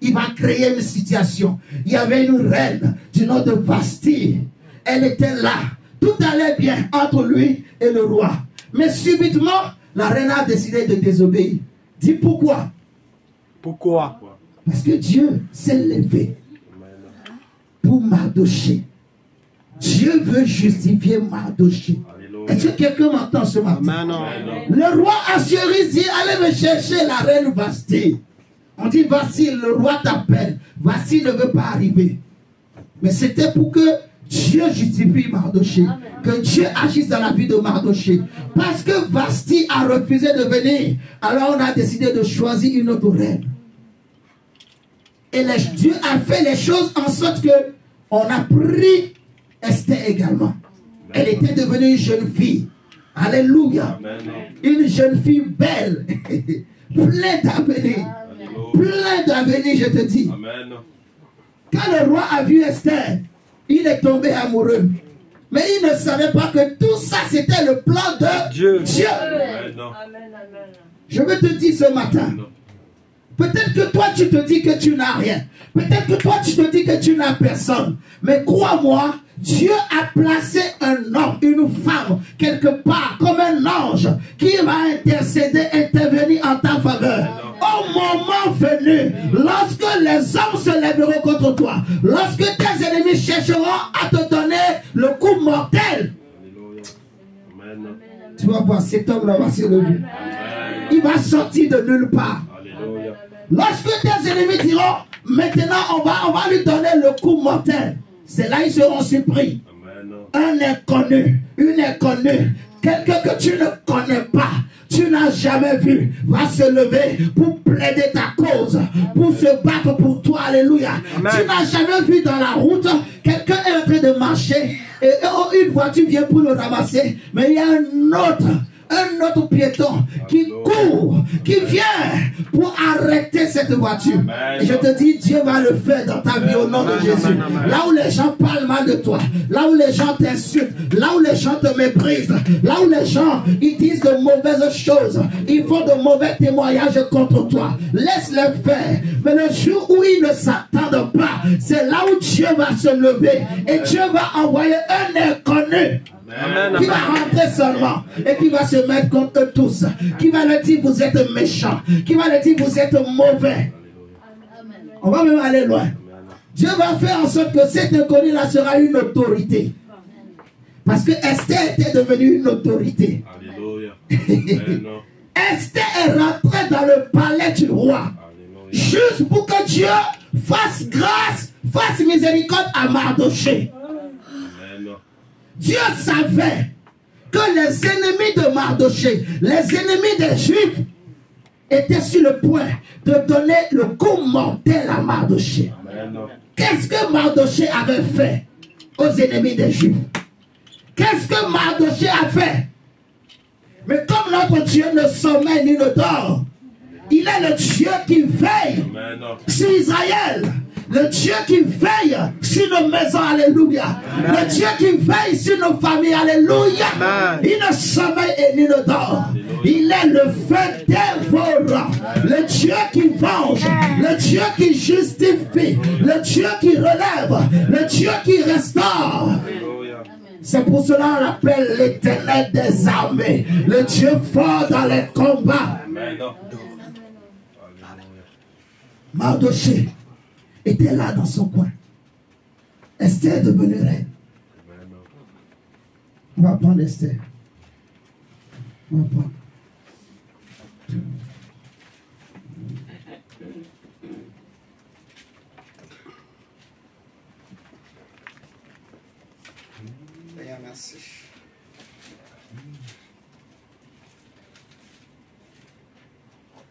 il va créer une situation. Il y avait une reine du nom de Vasti. Elle était là. Tout allait bien entre lui et le roi. Mais subitement, la reine a décidé de désobéir. Dis pourquoi? Pourquoi? Parce que Dieu s'est levé pour Mardochée. Dieu veut justifier Mardochée. Est-ce que quelqu'un m'entend ce matin? Amen. Le roi Assuérus dit, allez me chercher la reine Vasti. On dit, Vasti, le roi t'appelle. Vasti ne veut pas arriver. Mais c'était pour que Dieu justifie Mardochée. Que Dieu agisse dans la vie de Mardochée. Parce que Vasti a refusé de venir. Alors on a décidé de choisir une autre reine. Et Dieu a fait les choses en sorte que on a pris Esther également. Elle était devenue une jeune fille. Alléluia. Amen. Une jeune fille belle. Pleine d'avenir. Plein d'avenir, je te dis. Amen. Quand le roi a vu Esther, il est tombé amoureux. Mais il ne savait pas que tout ça, c'était le plan de Dieu. Amen. Je veux te dire ce matin, peut-être que toi, tu te dis que tu n'as rien. Peut-être que toi, tu te dis que tu n'as personne. Mais crois-moi, Dieu a placé un homme, une femme, quelque part, comme un ange, qui va intercéder, intervenir en ta faveur. Au moment venu, lorsque les hommes se lèveront contre toi, lorsque tes ennemis chercheront à te donner le coup mortel, tu vas voir, cet homme-là va se lever. Il va sortir de nulle part. Lorsque tes ennemis diront, maintenant on va lui donner le coup mortel, c'est là ils seront surpris. Un inconnu, une inconnue, quelqu'un que tu ne connais pas, tu n'as jamais vu, va se lever pour plaider ta cause, pour se battre pour toi. Alléluia. Amen. Tu n'as jamais vu dans la route, quelqu'un est en train de marcher et une voiture vient pour le ramasser, mais il y a un autre piéton qui court, qui vient pour arrêter cette voiture. Amen. Et je te dis, Dieu va le faire dans ta vie au nom de Jésus. Amen. Là où les gens parlent mal de toi, là où les gens t'insultent, là où les gens te méprisent, là où les gens ils disent de mauvaises choses, ils font de mauvais témoignages contre toi, laisse-les faire. Mais le jour où ils ne s'attendent pas, c'est là où Dieu va se lever et Dieu va envoyer un inconnu. Amen, qui va rentrer seulement et qui va se mettre contre eux tous, qui va leur dire vous êtes méchants, qui va leur dire vous êtes mauvais. On va même aller loin. Dieu va faire en sorte que cet inconnu là sera une autorité, parce que Esther était devenue une autorité. Esther est rentrée dans le palais du roi juste pour que Dieu fasse grâce, fasse miséricorde à Mardochée. Dieu savait que les ennemis de Mardochée, les ennemis des Juifs, étaient sur le point de donner le coup mortel à Mardochée. Qu'est-ce que Mardochée avait fait aux ennemis des Juifs? Qu'est-ce que Mardochée a fait? Mais comme notre Dieu ne sommeille ni ne dort, il est le Dieu qui veille sur Israël. Le Dieu qui veille sur nos maisons, alléluia. Le Dieu qui veille sur nos familles, alléluia. Il ne sommeille et il ne dort. Il est le feu dévorant. Le Dieu qui venge. Le Dieu qui justifie. Le Dieu qui relève. Le Dieu qui restaure. C'est pour cela qu'on l'appelle l'Éternel des armées. Le Dieu fort dans les combats. Mardoché était là dans son coin. Esther est devenue reine. On va prendre Esther. On va prendre. Merci.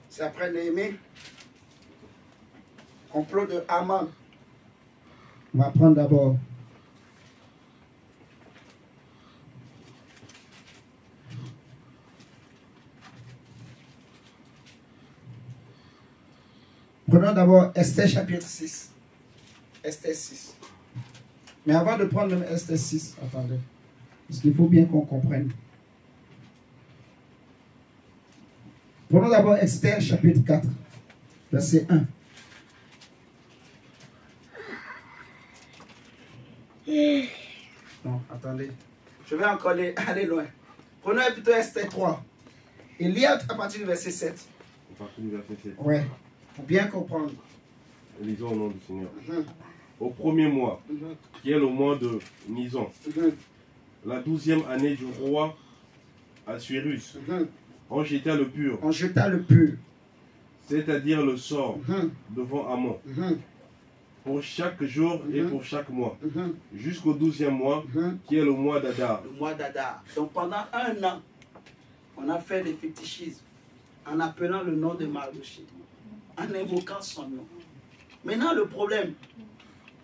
C'est après Néhémie. Complot de Haman. On va prendre d'abord. Prenons d'abord Esther chapitre 6. Esther 6. Mais avant de prendre même Esther 6, attendez. Parce qu'il faut bien qu'on comprenne. Prenons d'abord Esther chapitre 4, verset 1. Non, attendez. Je vais encore aller loin. Prenons plutôt Esther 3. Et lis à partir du verset 7. À partir du verset 7. Ouais. Pour bien comprendre. Lisons au nom du Seigneur. Au premier mois, qui est le mois de Nison, la 12e année du roi Assuérus, on jeta le pur. On jeta le pur. C'est-à-dire le sort devant Amon. Pour chaque jour et pour chaque mois. Jusqu'au 12e mois, qui est le mois d'Adar. Le mois d'Adar. Donc pendant un an, on a fait des fétichismes en appelant le nom de Mardoché, en invoquant son nom. Maintenant, le problème,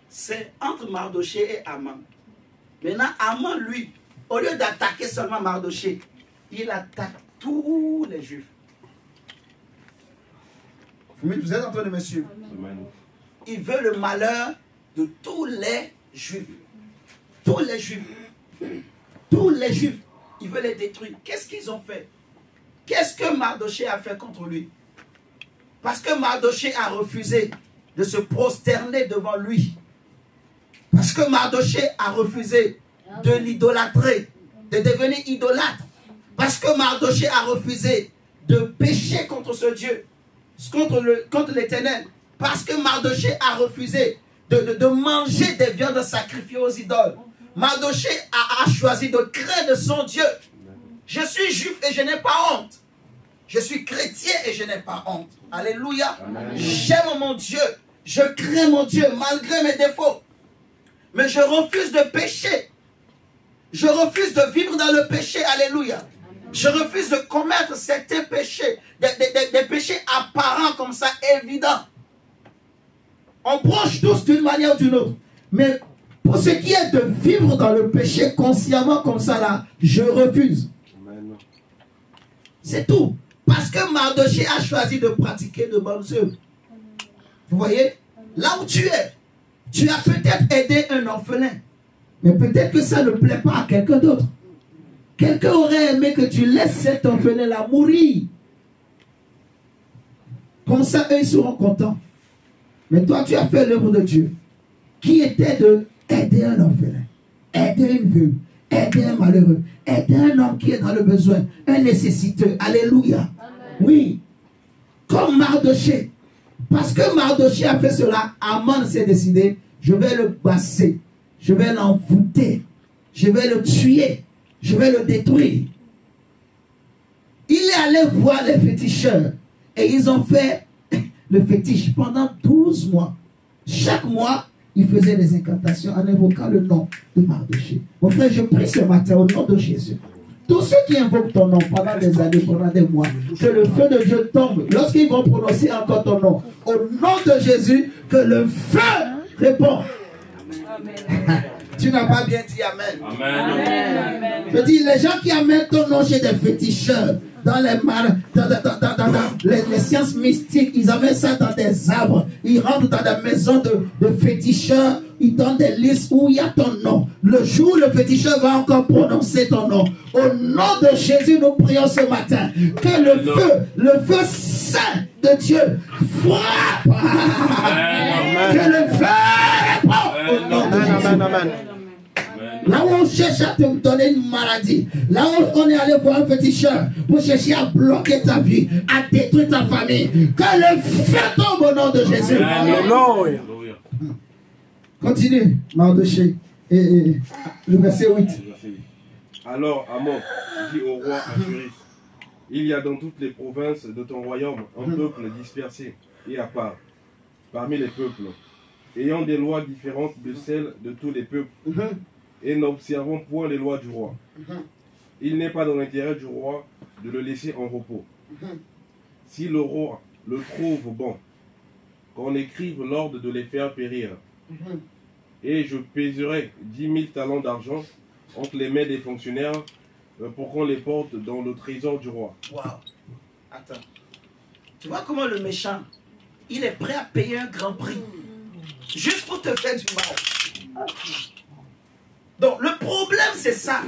c'est entre Mardoché et Haman. Maintenant, Haman, lui, au lieu d'attaquer seulement Mardoché, il attaque tous les Juifs. Vous êtes en train de me suivre? Il veut le malheur de tous les Juifs. Tous les Juifs. Tous les Juifs. Il veut les détruire. Qu'est-ce qu'ils ont fait? Qu'est-ce que Mardoché a fait contre lui? Parce que Mardoché a refusé de se prosterner devant lui. Parce que Mardoché a refusé de l'idolâtrer, de devenir idolâtre. Parce que Mardoché a refusé de pécher contre ce Dieu, contre l'Éternel. Parce que Mardoché a refusé de manger des viandes sacrifiées aux idoles. Mardoché a choisi de craindre son Dieu. Je suis juif et je n'ai pas honte. Je suis chrétien et je n'ai pas honte. Alléluia. J'aime mon Dieu. Je crains mon Dieu malgré mes défauts. Mais je refuse de pécher. Je refuse de vivre dans le péché. Alléluia. Je refuse de commettre certains péchés. Des péchés apparents comme ça, évidents. On bronche tous d'une manière ou d'une autre. Mais pour ce qui est de vivre dans le péché consciemment comme ça là, je refuse. C'est tout. Parce que Mardoché a choisi de pratiquer de bonnes œuvres. Vous voyez? Là où tu es, tu as peut-être aidé un orphelin. Mais peut-être que ça ne plaît pas à quelqu'un d'autre. Quelqu'un aurait aimé que tu laisses cet orphelin-là mourir. Comme ça, eux, ils seront contents. Mais toi, tu as fait l'œuvre de Dieu. Qui était de aider un orphelin, aider une veuve, aider un malheureux, aider un homme qui est dans le besoin, un nécessiteux. Alléluia. Amen. Oui. Comme Mardoché. Parce que Mardoché a fait cela, Haman s'est décidé, je vais le basser, je vais l'envoûter, je vais le tuer, je vais le détruire. Il est allé voir les féticheurs et ils ont fait le fétiche pendant 12 mois. Chaque mois, ils faisaient des incantations en invoquant le nom de Mardoché. Mon frère, je prie ce matin au nom de Jésus. Tous ceux qui invoquent ton nom pendant des années, pendant des mois, que le feu de Dieu tombe. Lorsqu'ils vont prononcer encore ton nom, au nom de Jésus, que le feu répond. Amen. Tu n'as pas bien dit Amen. Amen. Je dis, les gens qui amènent ton nom chez des féticheurs, dans les sciences mystiques, ils amènent ça dans des arbres. Ils rentrent dans des maisons de féticheurs. Ils donnent des listes où il y a ton nom. Le jour où le féticheur va encore prononcer ton nom. Au nom de Jésus, nous prions ce matin. Que le feu saint de Dieu frappe. Que le feu répond. Au nom de Jésus. Amen. Là où on cherche à te donner une maladie, là où on est allé voir un féticheur pour chercher à bloquer ta vie, à détruire ta famille, que le feu tombe au nom de Jésus. Alléluia. Continue, Mardoché. Et le verset 8. Alors Amon dit au roi Assuérus, il y a dans toutes les provinces de ton royaume un peuple dispersé et à part, parmi les peuples, ayant des lois différentes de celles de tous les peuples, et n'observons point les lois du roi. Il n'est pas dans l'intérêt du roi de le laisser en repos. Si le roi le trouve bon, qu'on écrive l'ordre de les faire périr. Et je pèserai 10 000 talents d'argent entre les mains des fonctionnaires pour qu'on les porte dans le trésor du roi. Waouh. Attends. Tu vois comment le méchant, il est prêt à payer un grand prix juste pour te faire du mal. Donc le problème c'est ça.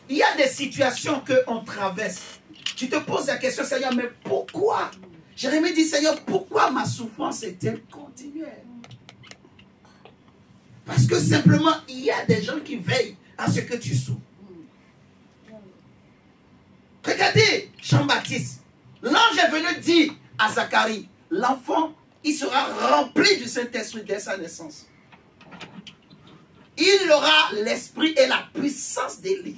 Il y a des situations qu'on traverse. Tu te poses la question, Seigneur, mais pourquoi? Jérémie dit, Seigneur, pourquoi ma souffrance est-elle continuelle? Parce que simplement, il y a des gens qui veillent à ce que tu souffres. Regardez Jean-Baptiste. L'ange est venu dire à Zacharie, l'enfant, il sera rempli du Saint-Esprit dès sa naissance. Il aura l'esprit et la puissance d'Élie.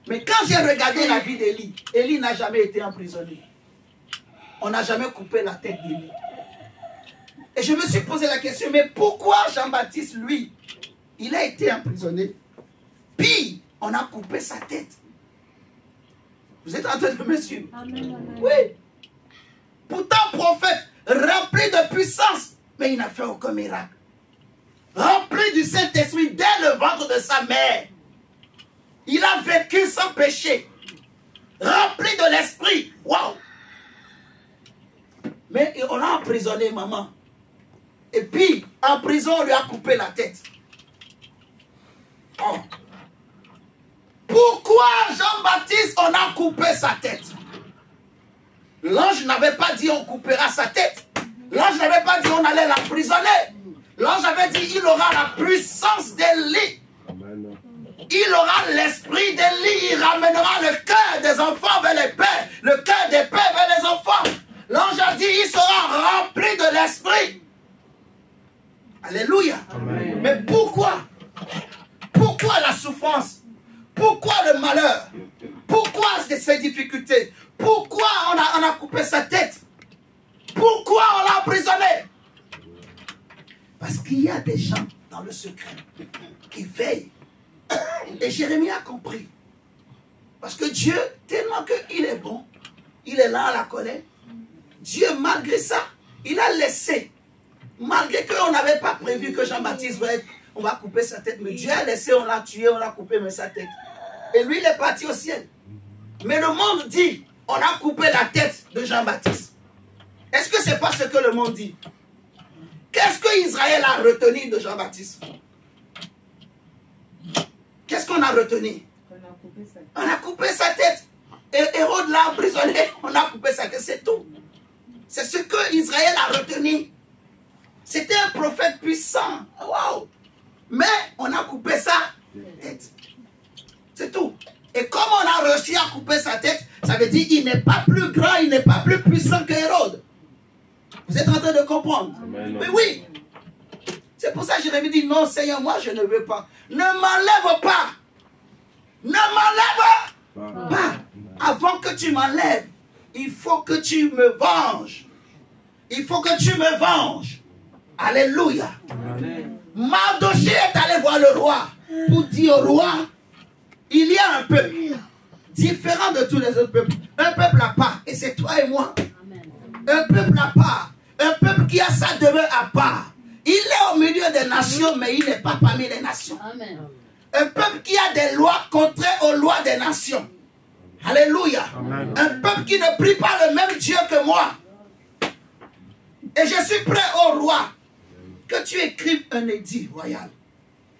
Mais quand j'ai regardé la vie d'Élie, Élie n'a jamais été emprisonné. On n'a jamais coupé la tête d'Élie. Et je me suis posé la question, mais pourquoi Jean-Baptiste, lui, il a été emprisonné, puis on a coupé sa tête? Vous êtes en train de me suivre? Amen. Oui. Pourtant, prophète, rempli de puissance, mais il n'a fait aucun miracle. Rempli du Saint-Esprit dès le ventre de sa mère. Il a vécu sans péché. Rempli de l'Esprit. Waouh! Mais on a emprisonné maman. Et puis, en prison, on lui a coupé la tête. Oh. Pourquoi Jean-Baptiste, on a coupé sa tête? L'ange n'avait pas dit on coupera sa tête. L'ange n'avait pas dit on allait l'emprisonner. L'ange avait dit il aura la puissance d'Élie. Il aura l'esprit d'Élie. Il ramènera le cœur des enfants vers les pères. Le cœur des pères vers les enfants. L'ange a dit il sera rempli de l'esprit. Alléluia. Amen. Mais pourquoi? Pourquoi la souffrance? Pourquoi le malheur? Pourquoi ces difficultés? Pourquoi on a coupé sa tête? Pourquoi on l'a emprisonné? Parce qu'il y a des gens dans le secret qui veillent. Et Jérémie a compris. Parce que Dieu, tellement qu'il est bon, il est là à la colère. Dieu, malgré ça, il a laissé. Malgré qu'on n'avait pas prévu que Jean-Baptiste va être, on va couper sa tête. Mais Dieu a laissé, on l'a tué, on l'a coupé, mais sa tête. Et lui, il est parti au ciel. Mais le monde dit, on a coupé la tête de Jean-Baptiste. Est-ce que c'est pas ce que le monde dit? Qu'est-ce que Israël a retenu de Jean-Baptiste? Qu'est-ce qu'on a retenu? On a coupé sa tête. Et Hérode l'a emprisonné, on a coupé sa tête, c'est tout. C'est ce que Israël a retenu. C'était un prophète puissant. Wow. Mais on a coupé sa tête. C'est tout. Et comme on a réussi à couper sa tête, ça veut dire qu'il n'est pas plus grand, il n'est pas plus puissant que Hérode. Vous êtes en train de comprendre? Amen. Mais oui. C'est pour ça que Jérémie dit, non Seigneur, moi je ne veux pas. Ne m'enlève pas. Ne m'enlève pas. Avant que tu m'enlèves, il faut que tu me venges. Il faut que tu me venges. Alléluia. Mardoché est allé voir le roi pour dire au roi, il y a un peuple différent de tous les autres peuples. Un peuple à part, et c'est toi et moi. Un peuple à part. Un peuple qui a sa demeure à part. Il est au milieu des nations, mais il n'est pas parmi les nations. Amen. Un peuple qui a des lois contraires aux lois des nations. Alléluia. Amen. Un peuple qui ne prie pas le même Dieu que moi. Et je suis prêt au roi que tu écrives un édit royal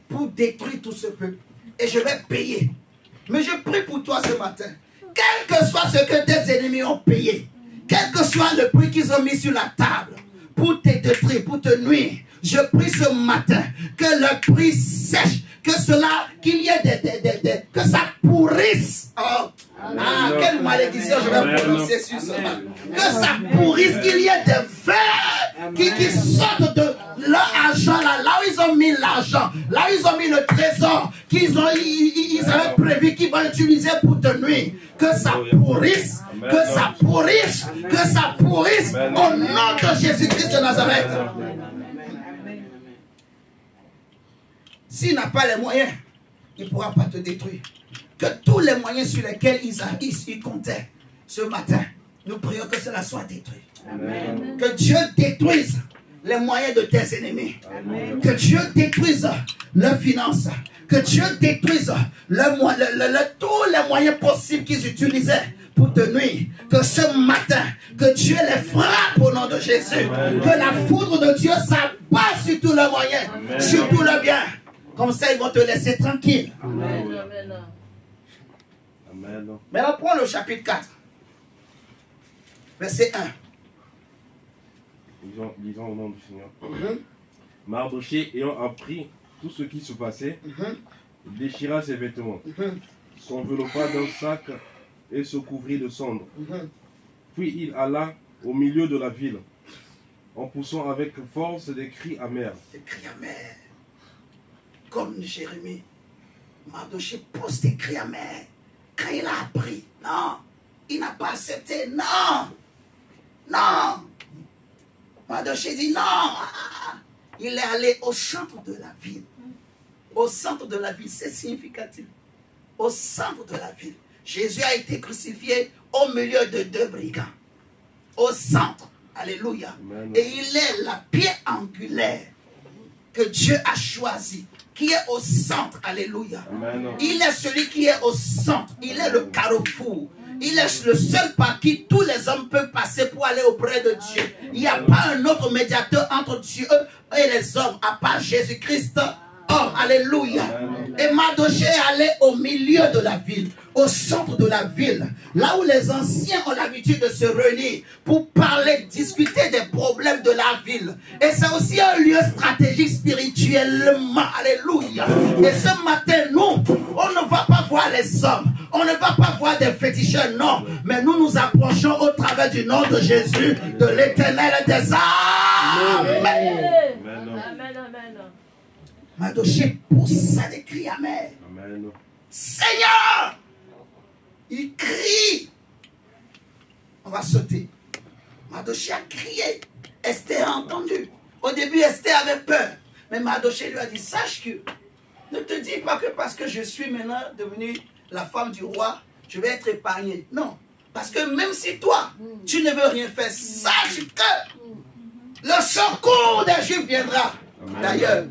pour détruire tout ce peuple. Et je vais payer. Mais je prie pour toi ce matin. Quel que soit ce que tes ennemis ont payé, quel que soit le prix qu'ils ont mis sur la table pour te détruire, pour te nuire, je prie ce matin que le prix sèche, que cela, qu'il y ait que ça pourrisse. Oh. Ah, quelle malédiction je vais prononcer sur cela. Que ça pourrisse, qu'il y ait des vers qui sortent de leur argent là où ils ont mis l'argent, là où ils ont mis le trésor, ils avaient prévu qu'ils vont utiliser pour te nuire. Que ça pourrisse, que ça pourrisse, que ça pourrisse au nom de Jésus-Christ de Nazareth. S'il n'a pas les moyens, il ne pourra pas te détruire. Que tous les moyens sur lesquels ils comptaient ce matin, nous prions que cela soit détruit. Amen. Que Dieu détruise les moyens de tes ennemis. Amen. Que Dieu détruise leurs finances. Que Dieu détruise tous les moyens possibles qu'ils utilisaient pour te nuire. Que ce matin, que Dieu les frappe au nom de Jésus. Amen. Que la foudre de Dieu s'abat sur tous leurs moyens, Amen. Sur tout le bien. Comme ça, ils vont te laisser tranquille. Amen. Amen. Maintenant, prends le chapitre 4. Verset 1. Lisons au nom du Seigneur. Mardochée, ayant appris tout ce qui se passait, déchira ses vêtements, s'enveloppa d'un sac et se couvrit de cendres. Puis il alla au milieu de la ville, en poussant avec force des cris amers. Des cris amers. Comme Jérémie, Mardochée pousse des cris amers. Quand il a appris, non, il n'a pas accepté, non, non. Mardochée dit non. Il est allé au centre de la ville. Au centre de la ville, c'est significatif. Au centre de la ville. Jésus a été crucifié au milieu de deux brigands. Au centre. Alléluia. Amen. Et il est la pierre angulaire que Dieu a choisi, qui est au centre. Alléluia. Amen. Il est celui qui est au centre. Il est le carrefour. Il est le seul par qui tous les hommes peuvent passer pour aller auprès de Dieu. Il n'y a pas un autre médiateur entre Dieu et les hommes, à part Jésus-Christ. Oh, alléluia. Et Mardochée est allé au milieu de la ville, au centre de la ville, là où les anciens ont l'habitude de se réunir pour parler, discuter des problèmes de la ville. Et c'est aussi un lieu stratégique spirituellement. Alléluia. Et ce matin, nous, on ne va pas voir les hommes. On ne va pas voir des féticheurs, non. Mais nous nous approchons au travers du nom de Jésus, de l'Éternel des âmes. Amen. Amen. Mardochée poussa des cris amers. Amen. Seigneur! Il crie. On va sauter. Mardochée a crié. Esther a entendu. Au début, Esther avait peur. Mais Mardochée lui a dit, sache que ne te dis pas que parce que je suis maintenant devenue la femme du roi, je vais être épargnée. Non. Parce que même si toi, tu ne veux rien faire, sache que le secours des Juifs viendra. D'ailleurs,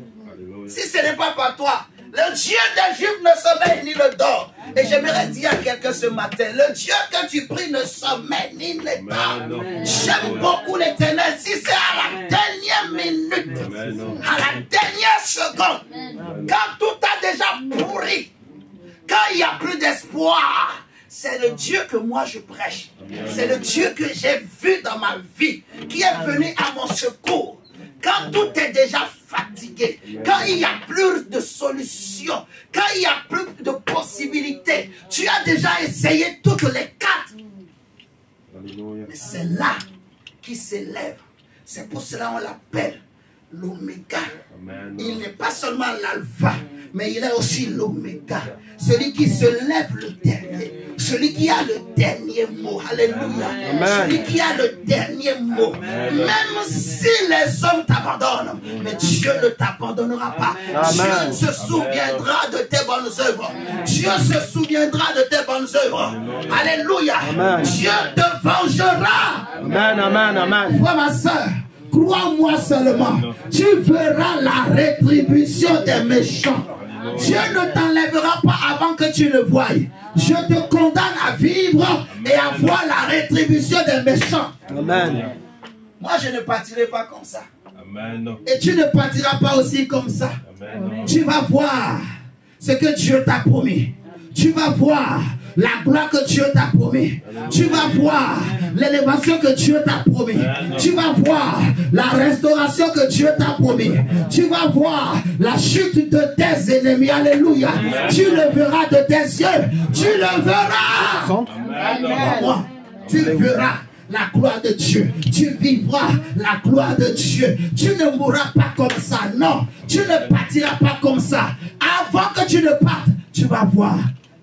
si ce n'est pas par toi, le Dieu des Juifs ne sommeille ni ne dort. Et j'aimerais dire à quelqu'un ce matin, le Dieu que tu pries ne sommeille ni ne dort. J'aime beaucoup l'Éternel. Si c'est à la dernière minute, à la dernière seconde, quand tout a déjà pourri, quand il n'y a plus d'espoir, c'est le Dieu que moi je prêche. C'est le Dieu que j'ai vu dans ma vie, qui est venu à mon secours. Quand tout est déjà fatigué, quand il n'y a plus de solution, quand il n'y a plus de possibilités, tu as déjà essayé toutes les quatre. Mais c'est là qui s'élève. C'est pour cela qu'on l'appelle l'oméga. Il n'est pas seulement l'alpha, mais il est aussi l'oméga. Celui qui se lève le dernier. Celui qui a le dernier mot. Alléluia. Amen. Celui qui a le dernier mot. Amen. Même si les hommes t'abandonnent, mais Dieu ne t'abandonnera pas. Amen. Dieu se souviendra de tes bonnes œuvres. Dieu se souviendra de tes bonnes œuvres. Alléluia. Amen. Dieu te vengera. Amen, amen, amen. Frère, ma soeur, crois-moi seulement. Tu verras la rétribution des méchants. Dieu ne t'enlèvera pas avant que tu le voies. Je te condamne à vivre et à voir la rétribution des méchants. Amen. Moi, je ne partirai pas comme ça. Amen. Et tu ne partiras pas aussi comme ça. Amen. Tu vas voir ce que Dieu t'a promis. Tu vas voir la gloire que Dieu t'a promis. Tu vas voir l'élévation que Dieu t'a promis. Tu vas voir la restauration que Dieu t'a promis. Tu vas voir la chute de tes ennemis. Alléluia. Tu le verras de tes yeux. Tu le verras. Moi, tu verras la gloire de Dieu. Tu vivras la gloire de Dieu. Tu ne mourras pas comme ça. Non, tu ne partiras pas comme ça. Avant que tu ne partes, tu vas voir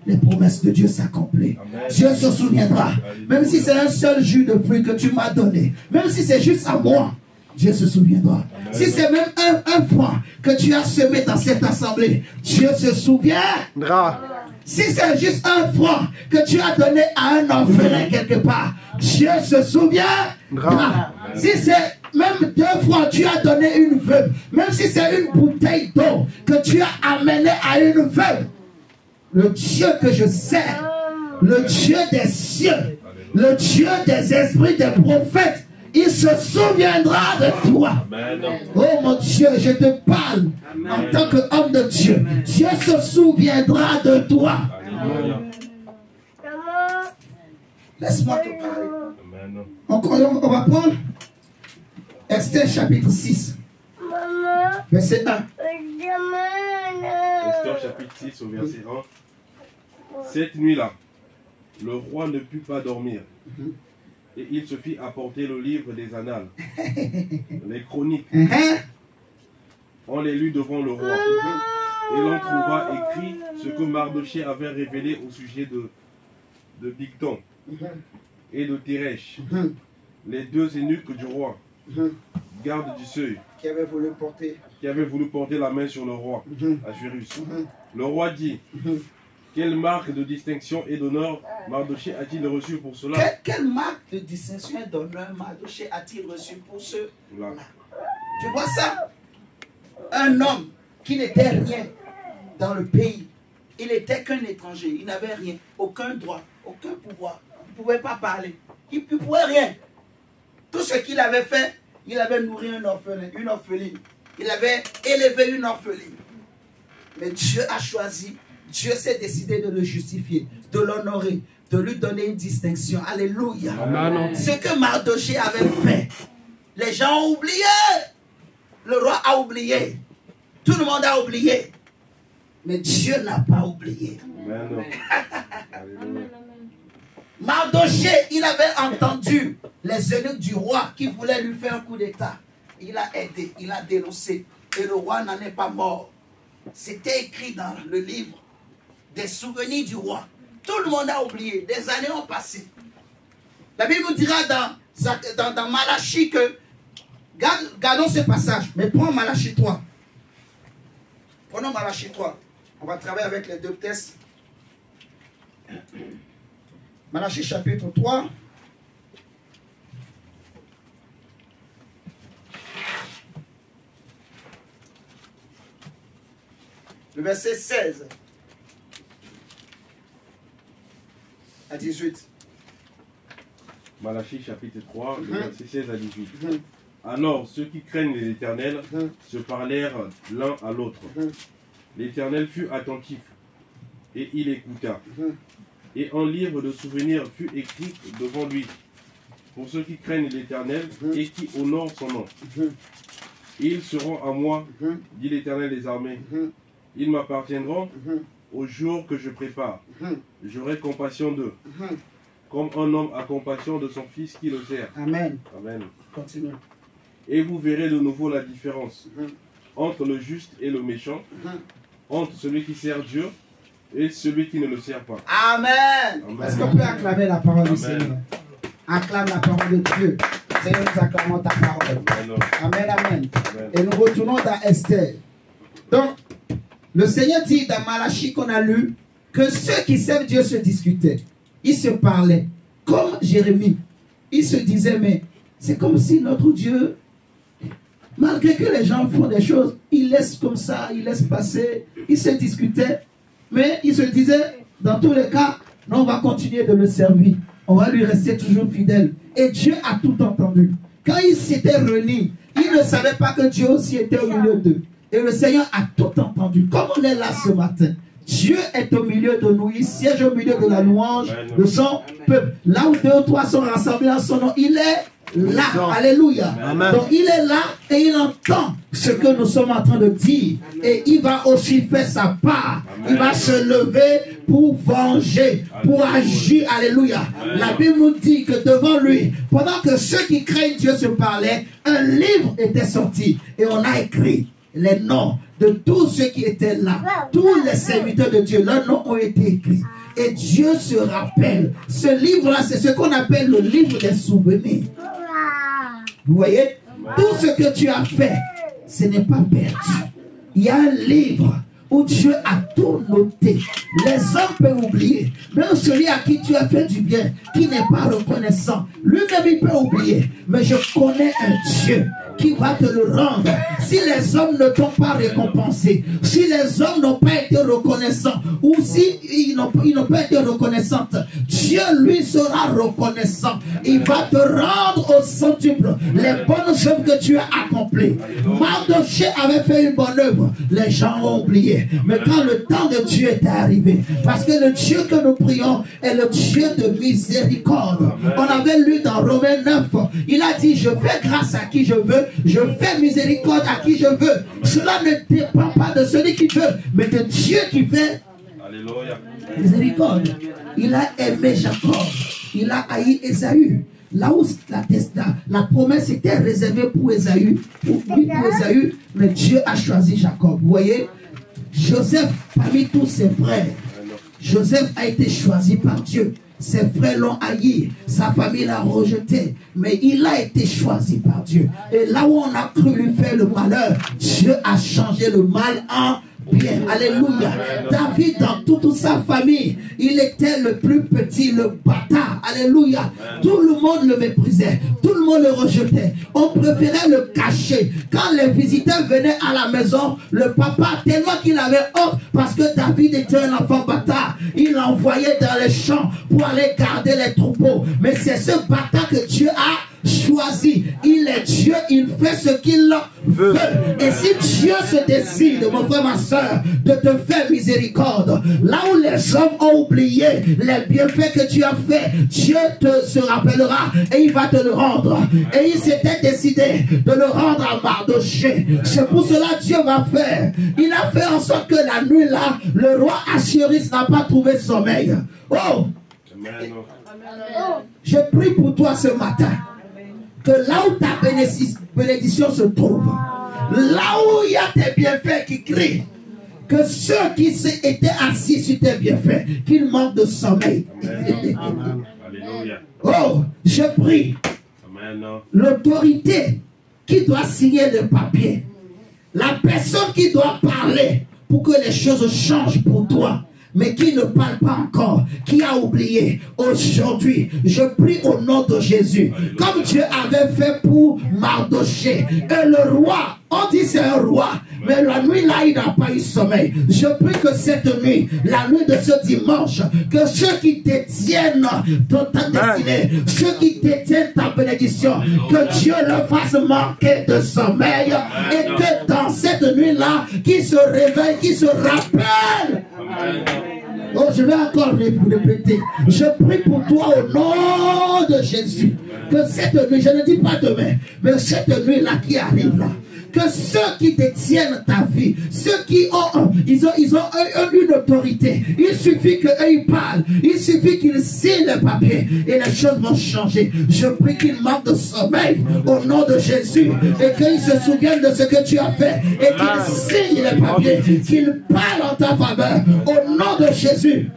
les promesses de Dieu s'accomplir. Dieu se souviendra. Même si c'est un seul jus de fruits que tu m'as donné, même si c'est juste à moi, Dieu se souviendra. Si c'est même un franc que tu as semé dans cette assemblée, Dieu se souviendra. Si c'est juste un franc que tu as donné à un orphelin quelque part, Dieu se souviendra. Si c'est même 2 francs, tu as donné une veuve, même si c'est une bouteille d'eau que tu as amené à une veuve, le Dieu que je sers, le Dieu des cieux, le Dieu des esprits des prophètes, il se souviendra de toi. Oh mon Dieu, je te parle en tant qu'homme de Dieu. Dieu se souviendra de toi. Laisse-moi te parler. On va prendre Esther chapitre 6, verset 1. Esther chapitre 6 au verset 1. Cette nuit-là, le roi ne put pas dormir. Et il se fit apporter le livre des annales, les chroniques. On les lut devant le roi. Et l'on trouva écrit ce que Mardochée avait révélé au sujet de Bigton et de Teresh, les 2 eunuques du roi, gardes du seuil, Qui avait voulu porter la main sur le roi, Ahasuérus. Le roi dit: quelle marque de distinction et d'honneur Mardochée a-t-il reçu pour cela? Quelle marque de distinction et d'honneur Mardochée a-t-il reçu pour cela? Tu vois ça? Un homme qui n'était rien dans le pays. Il n'était qu'un étranger. Il n'avait rien. Aucun droit. Aucun pouvoir. Il ne pouvait pas parler. Il ne pouvait rien. Tout ce qu'il avait fait, il avait nourri un orphelin, une orpheline. Il avait élevé une orpheline. Mais Dieu a choisi. Dieu s'est décidé de le justifier, de l'honorer, de lui donner une distinction. Alléluia. Amen. Ce que Mardochée avait fait, les gens ont oublié. Le roi a oublié. Tout le monde a oublié. Mais Dieu n'a pas oublié. Mardochée, il avait entendu les eunuques du roi qui voulaient lui faire un coup d'état. Il a aidé, il a dénoncé. Et le roi n'en est pas mort. C'était écrit dans le livre des souvenirs du roi. Tout le monde a oublié. Des années ont passé. La Bible nous dira dans Malachie que... Gardons ce passage. Mais prends Malachie 3. Prenons Malachie 3. On va travailler avec les 2 textes. Malachie chapitre 3. Le verset 16 à 18. Malachie chapitre 3, le verset 16 à 18. Alors ceux qui craignent l'Éternel se parlèrent l'un à l'autre. L'Éternel fut attentif et il écouta. Et un livre de souvenirs fut écrit devant lui pour ceux qui craignent l'Éternel et qui honorent son nom. Ils seront à moi, dit l'Éternel des armées. Ils m'appartiendront au jour que je prépare. J'aurai compassion d'eux, comme un homme a compassion de son fils qui le sert. Amen. Amen. Continue. Et vous verrez de nouveau la différence entre le juste et le méchant, entre celui qui sert Dieu et celui qui ne le sert pas. Amen. Est-ce qu'on peut acclamer la parole du Seigneur? Acclame la parole de Dieu. Seigneur, nous acclamons ta parole. Amen, amen. Et nous retournons dans Esther. Donc, le Seigneur dit dans Malachie qu'on a lu que ceux qui servent Dieu se discutaient. Ils se parlaient. Comme Jérémie. Ils se disaient, mais c'est comme si notre Dieu, malgré que les gens font des choses, ils laissent comme ça, ils laissent passer. Ils se discutaient. Mais ils se disaient, dans tous les cas, Non, on va continuer de le servir. On va lui rester toujours fidèle. Et Dieu a tout entendu. Quand ils s'étaient réunis, ils ne savaient pas que Dieu aussi était au milieu d'eux. Et le Seigneur a tout entendu. Comme on est là ce matin, Dieu est au milieu de nous. Il siège au milieu de la louange de son peuple. Là où 2 ou 3 sont rassemblés en son nom, il est là. Alléluia. Amen. Donc il est là et il entend ce que nous sommes en train de dire. Et il va aussi faire sa part. Amen. Il va se lever pour venger, pour agir. Alléluia. Amen. La Bible nous dit que devant lui, pendant que ceux qui craignent Dieu se parlaient, un livre était sorti. Et on a écrit les noms de tous ceux qui étaient là. Tous les serviteurs de Dieu, leurs noms ont été écrits. Et Dieu se rappelle. Ce livre-là, c'est ce qu'on appelle le livre des souvenirs. Vous voyez, tout ce que tu as fait, ce n'est pas perdu. Il y a un livre où Dieu a tout noté. Les hommes peuvent oublier. Même celui à qui tu as fait du bien, qui n'est pas reconnaissant, lui-même il peut oublier. Mais je connais un Dieu qui va te le rendre. Si les hommes ne t'ont pas récompensé, si les hommes n'ont pas été reconnaissants, ou si ils n'ont pas été reconnaissants, Dieu lui sera reconnaissant. Il va te rendre au centuple les bonnes œuvres que tu as accomplies. Mardoché avait fait une bonne œuvre, les gens ont oublié. Mais quand le temps de Dieu est arrivé, parce que le Dieu que nous prions est le Dieu de miséricorde. On avait lu dans Romains 9, il a dit, je fais grâce à qui je veux, je fais miséricorde à qui je veux. Cela ne dépend pas de celui qui veut, mais de Dieu qui fait miséricorde. Il a aimé Jacob, il a haï Ésaü. Là où la promesse était réservée pour Ésaü, mais Dieu a choisi Jacob. Vous voyez, Joseph, parmi tous ses frères, Joseph a été choisi par Dieu. Ses frères l'ont haï, sa famille l'a rejeté, mais il a été choisi par Dieu. Et là où on a cru lui faire le malheur, Dieu a changé le mal en bien. Alléluia. David, dans toute sa famille, il était le plus petit, le bâtard. Alléluia. Tout le monde le méprisait, tout le monde le rejetait. On préférait le cacher. Quand les visiteurs venaient à la maison, le papa, tellement qu'il avait honte, parce que David était un enfant bâtard, il l'envoyait dans les champs pour aller garder les troupeaux. Mais c'est ce bâtard que Dieu a choisi. Il est Dieu, il fait ce qu'il veut. Et si Dieu se décide, mon frère, ma soeur, de te faire miséricorde, là où les hommes ont oublié les bienfaits que tu as fait, Dieu se rappellera et il va te le rendre. Et il s'était décidé de le rendre à Mardoché. C'est pour cela que Dieu va faire. Il a fait en sorte que la nuit là, le roi Assuérus n'a pas trouvé sommeil. Oh! Je prie pour toi ce matin, que là où ta bénédiction se trouve, là où il y a tes bienfaits qui crient, que ceux qui étaient assis sur tes bienfaits, qu'ils manquent de sommeil. Oh, je prie. L'autorité qui doit signer le papier, la personne qui doit parler pour que les choses changent pour toi, mais qui ne parle pas encore, qui a oublié, aujourd'hui, je prie au nom de Jésus, comme Dieu avait fait pour Mardoché, et le roi, on dit c'est un roi, mais la nuit là, il n'a pas eu sommeil. Je prie que cette nuit, la nuit de ce dimanche, que ceux qui détiennent ta destinée, ceux qui détiennent ta bénédiction, que Dieu leur fasse manquer de sommeil, et que dans cette nuit-là, qu'ils se réveillent, qu'ils se rappellent. Oh, je vais encore vous répéter. Je prie pour toi au nom de Jésus, que cette nuit, je ne dis pas demain, mais cette nuit-là qui arrive là, que ceux qui détiennent ta vie, ceux qui ont, ils ont une autorité, il suffit qu'eux ils parlent, il suffit qu'ils signent les papiers et les choses vont changer. Je prie qu'ils manquent de sommeil au nom de Jésus et qu'ils se souviennent de ce que tu as fait et qu'ils signent les papiers, qu'ils parlent en ta faveur au nom de Jésus.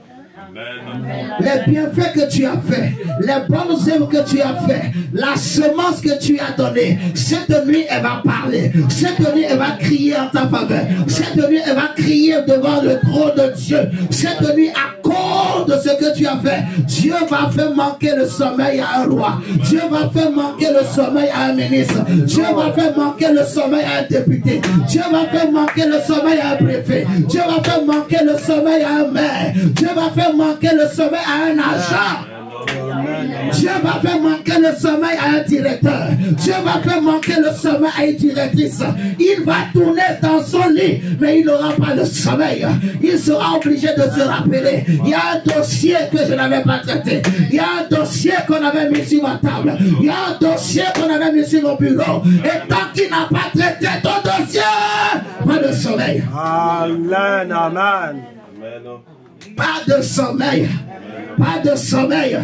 Les bienfaits que tu as fait, les bonnes œuvres que tu as fait, la semence que tu as donnée, cette nuit elle va parler, cette nuit elle va crier en ta faveur, cette nuit elle va crier devant le trône de Dieu, cette nuit à cause de ce que tu as fait. Dieu va faire manquer le sommeil à un roi. Dieu va faire manquer le sommeil à un ministre. Dieu va faire manquer le sommeil à un député. Dieu va faire manquer le sommeil à un préfet. Dieu va faire manquer le sommeil à un maire. Dieu va faire manquer le sommeil à un agent. Dieu va faire manquer le sommeil à un directeur. Dieu va faire manquer le sommeil à une directrice. Il va tourner dans son lit, mais il n'aura pas le sommeil. Il sera obligé de se rappeler. Il y a un dossier que je n'avais pas traité. Il y a un dossier qu'on avait mis sur ma table. Il y a un dossier qu'on avait mis sur mon bureau. Et tant qu'il n'a pas traité ton dossier, pas de sommeil. Amen, amen. Pas de sommeil. Pas de sommeil.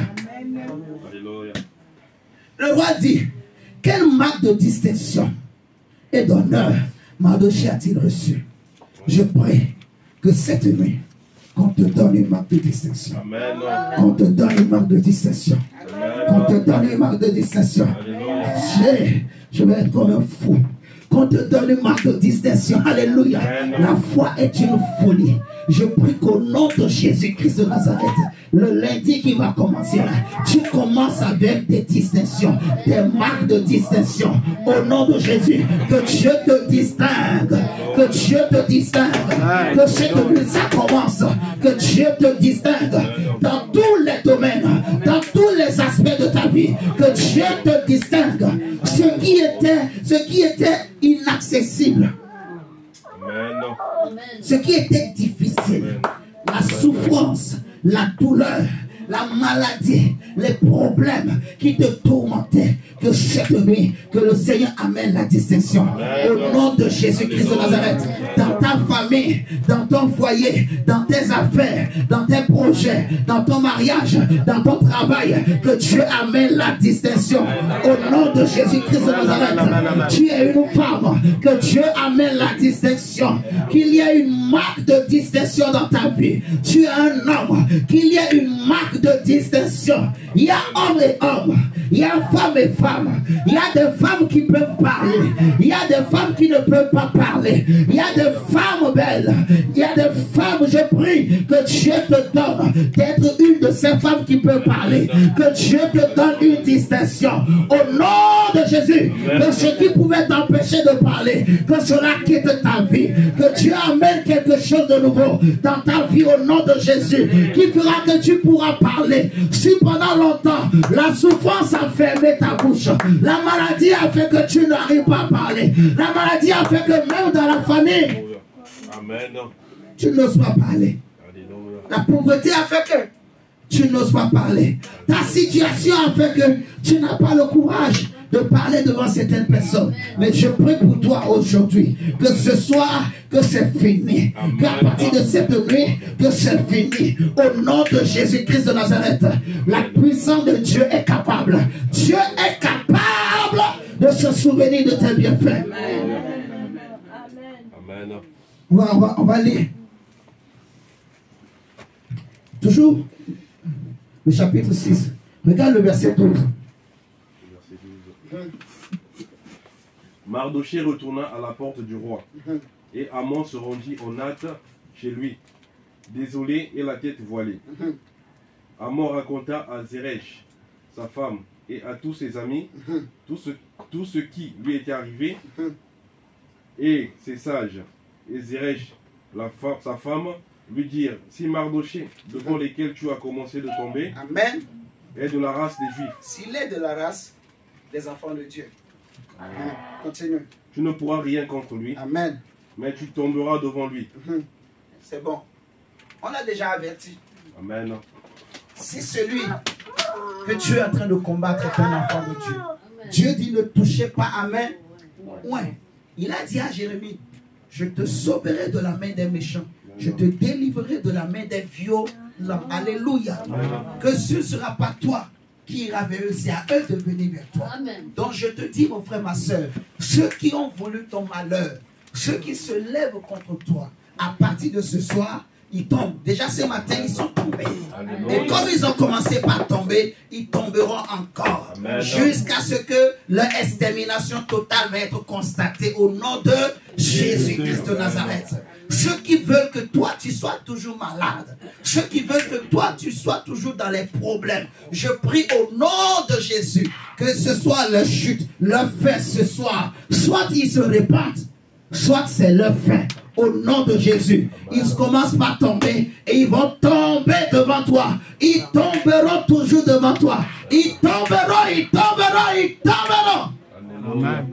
Le roi dit, quelle marque de distinction et d'honneur Mardochée a-t-il reçu? Je prie que cette nuit, qu'on te donne une marque de distinction. Qu'on te donne une marque de distinction. Qu'on te donne une marque de distinction. Je vais être comme un fou. Qu'on te donne une marque de distinction. Alléluia. La foi est une folie. Je prie qu'au nom de Jésus-Christ de Nazareth, le lundi qui va commencer là, tu commences avec des distinctions, des marques de distinction. Au nom de Jésus, que Dieu te distingue. Que Dieu te distingue. Que cette nuit ça commence. Que Dieu te distingue dans tous les domaines, dans tous les aspects de ta vie. Que Dieu te distingue. Ce qui était inaccessible. Ce qui était difficile, la souffrance, la douleur, la maladie, les problèmes qui te tourmentaient, que cette nuit, que le Seigneur amène la distinction. Au nom de Jésus-Christ de Nazareth, dans ta famille, dans ton foyer, dans tes affaires, dans tes projets, dans ton mariage, dans ton travail, que Dieu amène la distinction. Au nom de Jésus-Christ de Nazareth, tu es une femme, que Dieu amène la distinction. Qu'il y ait une marque de distinction dans ta vie. Tu es un homme, qu'il y ait une marque de distinction. Il y a homme et homme, il y a femme et femme. Il y a des femmes qui peuvent parler, il y a des femmes qui ne peuvent pas parler. Il y a des femmes belles, il y a des femmes, je prie que Dieu te donne d'être une de ces femmes qui peut parler. Que Dieu te donne une distinction. Au nom de Jésus, que ce qui pouvait t'empêcher de parler, que cela quitte ta vie. Que Dieu amène quelque chose de nouveau dans ta vie au nom de Jésus, qui fera que tu pourras parler. Si pendant longtemps la souffrance a fermé ta bouche, la maladie a fait que tu n'arrives pas à parler, la maladie a fait que même dans la famille, tu n'oses pas parler. La pauvreté a fait que tu n'oses pas parler. Ta situation a fait que tu n'as pas le courage de parler devant certaines personnes. Mais je prie pour toi aujourd'hui, que ce soir, que c'est fini. Qu'à partir de cette nuit, que c'est fini. Au nom de Jésus-Christ de Nazareth, la puissance de Dieu est capable. Dieu est capable de se souvenir de tes bienfaits. Amen. On va lire. Toujours le chapitre 6. Regarde le verset 12. Mardochée retourna à la porte du roi, et Haman se rendit en hâte chez lui, désolé et la tête voilée. Haman raconta à Zeresh, sa femme, et à tous ses amis, tout ce qui lui était arrivé, et ses sages, et Zeresh, sa femme, lui dirent, si Mardochée, devant lesquels tu as commencé de tomber, Amen, est de la race des Juifs, s'il est de la race des enfants de Dieu. Amen. Continue. tu ne pourras rien contre lui, Amen. mais tu tomberas devant lui. C'est bon. On l'a déjà averti. Amen. Si celui que tu es en train de combattre est un enfant de Dieu, Dieu dit ne touchez pas à main. Ouais. Il a dit à Jérémie, je te sauverai de la main des méchants. Je te délivrerai de la main des violents. Alléluia. Que ce ne sera pas toi qui ira vers eux, c'est à eux de venir vers toi. Amen. Donc je te dis, mon frère, ma soeur, ceux qui ont voulu ton malheur, ceux qui se lèvent contre toi, à partir de ce soir, ils tombent. Déjà ce matin, ils sont tombés. Amen. Et comme ils ont commencé par tomber, ils tomberont encore. Jusqu'à ce que leur extermination totale va être constatée au nom de Jésus-Christ de Nazareth. Ceux qui veulent que toi, tu sois toujours malade. Ceux qui veulent que toi, tu sois toujours dans les problèmes. Je prie au nom de Jésus que ce soit leur chute, leur fin ce soir. Soit ils se répandent, soit c'est leur fin. Au nom de Jésus, ils commencent par tomber et ils vont tomber devant toi. Ils tomberont toujours devant toi. Ils tomberont, ils tomberont, ils tomberont. Amen.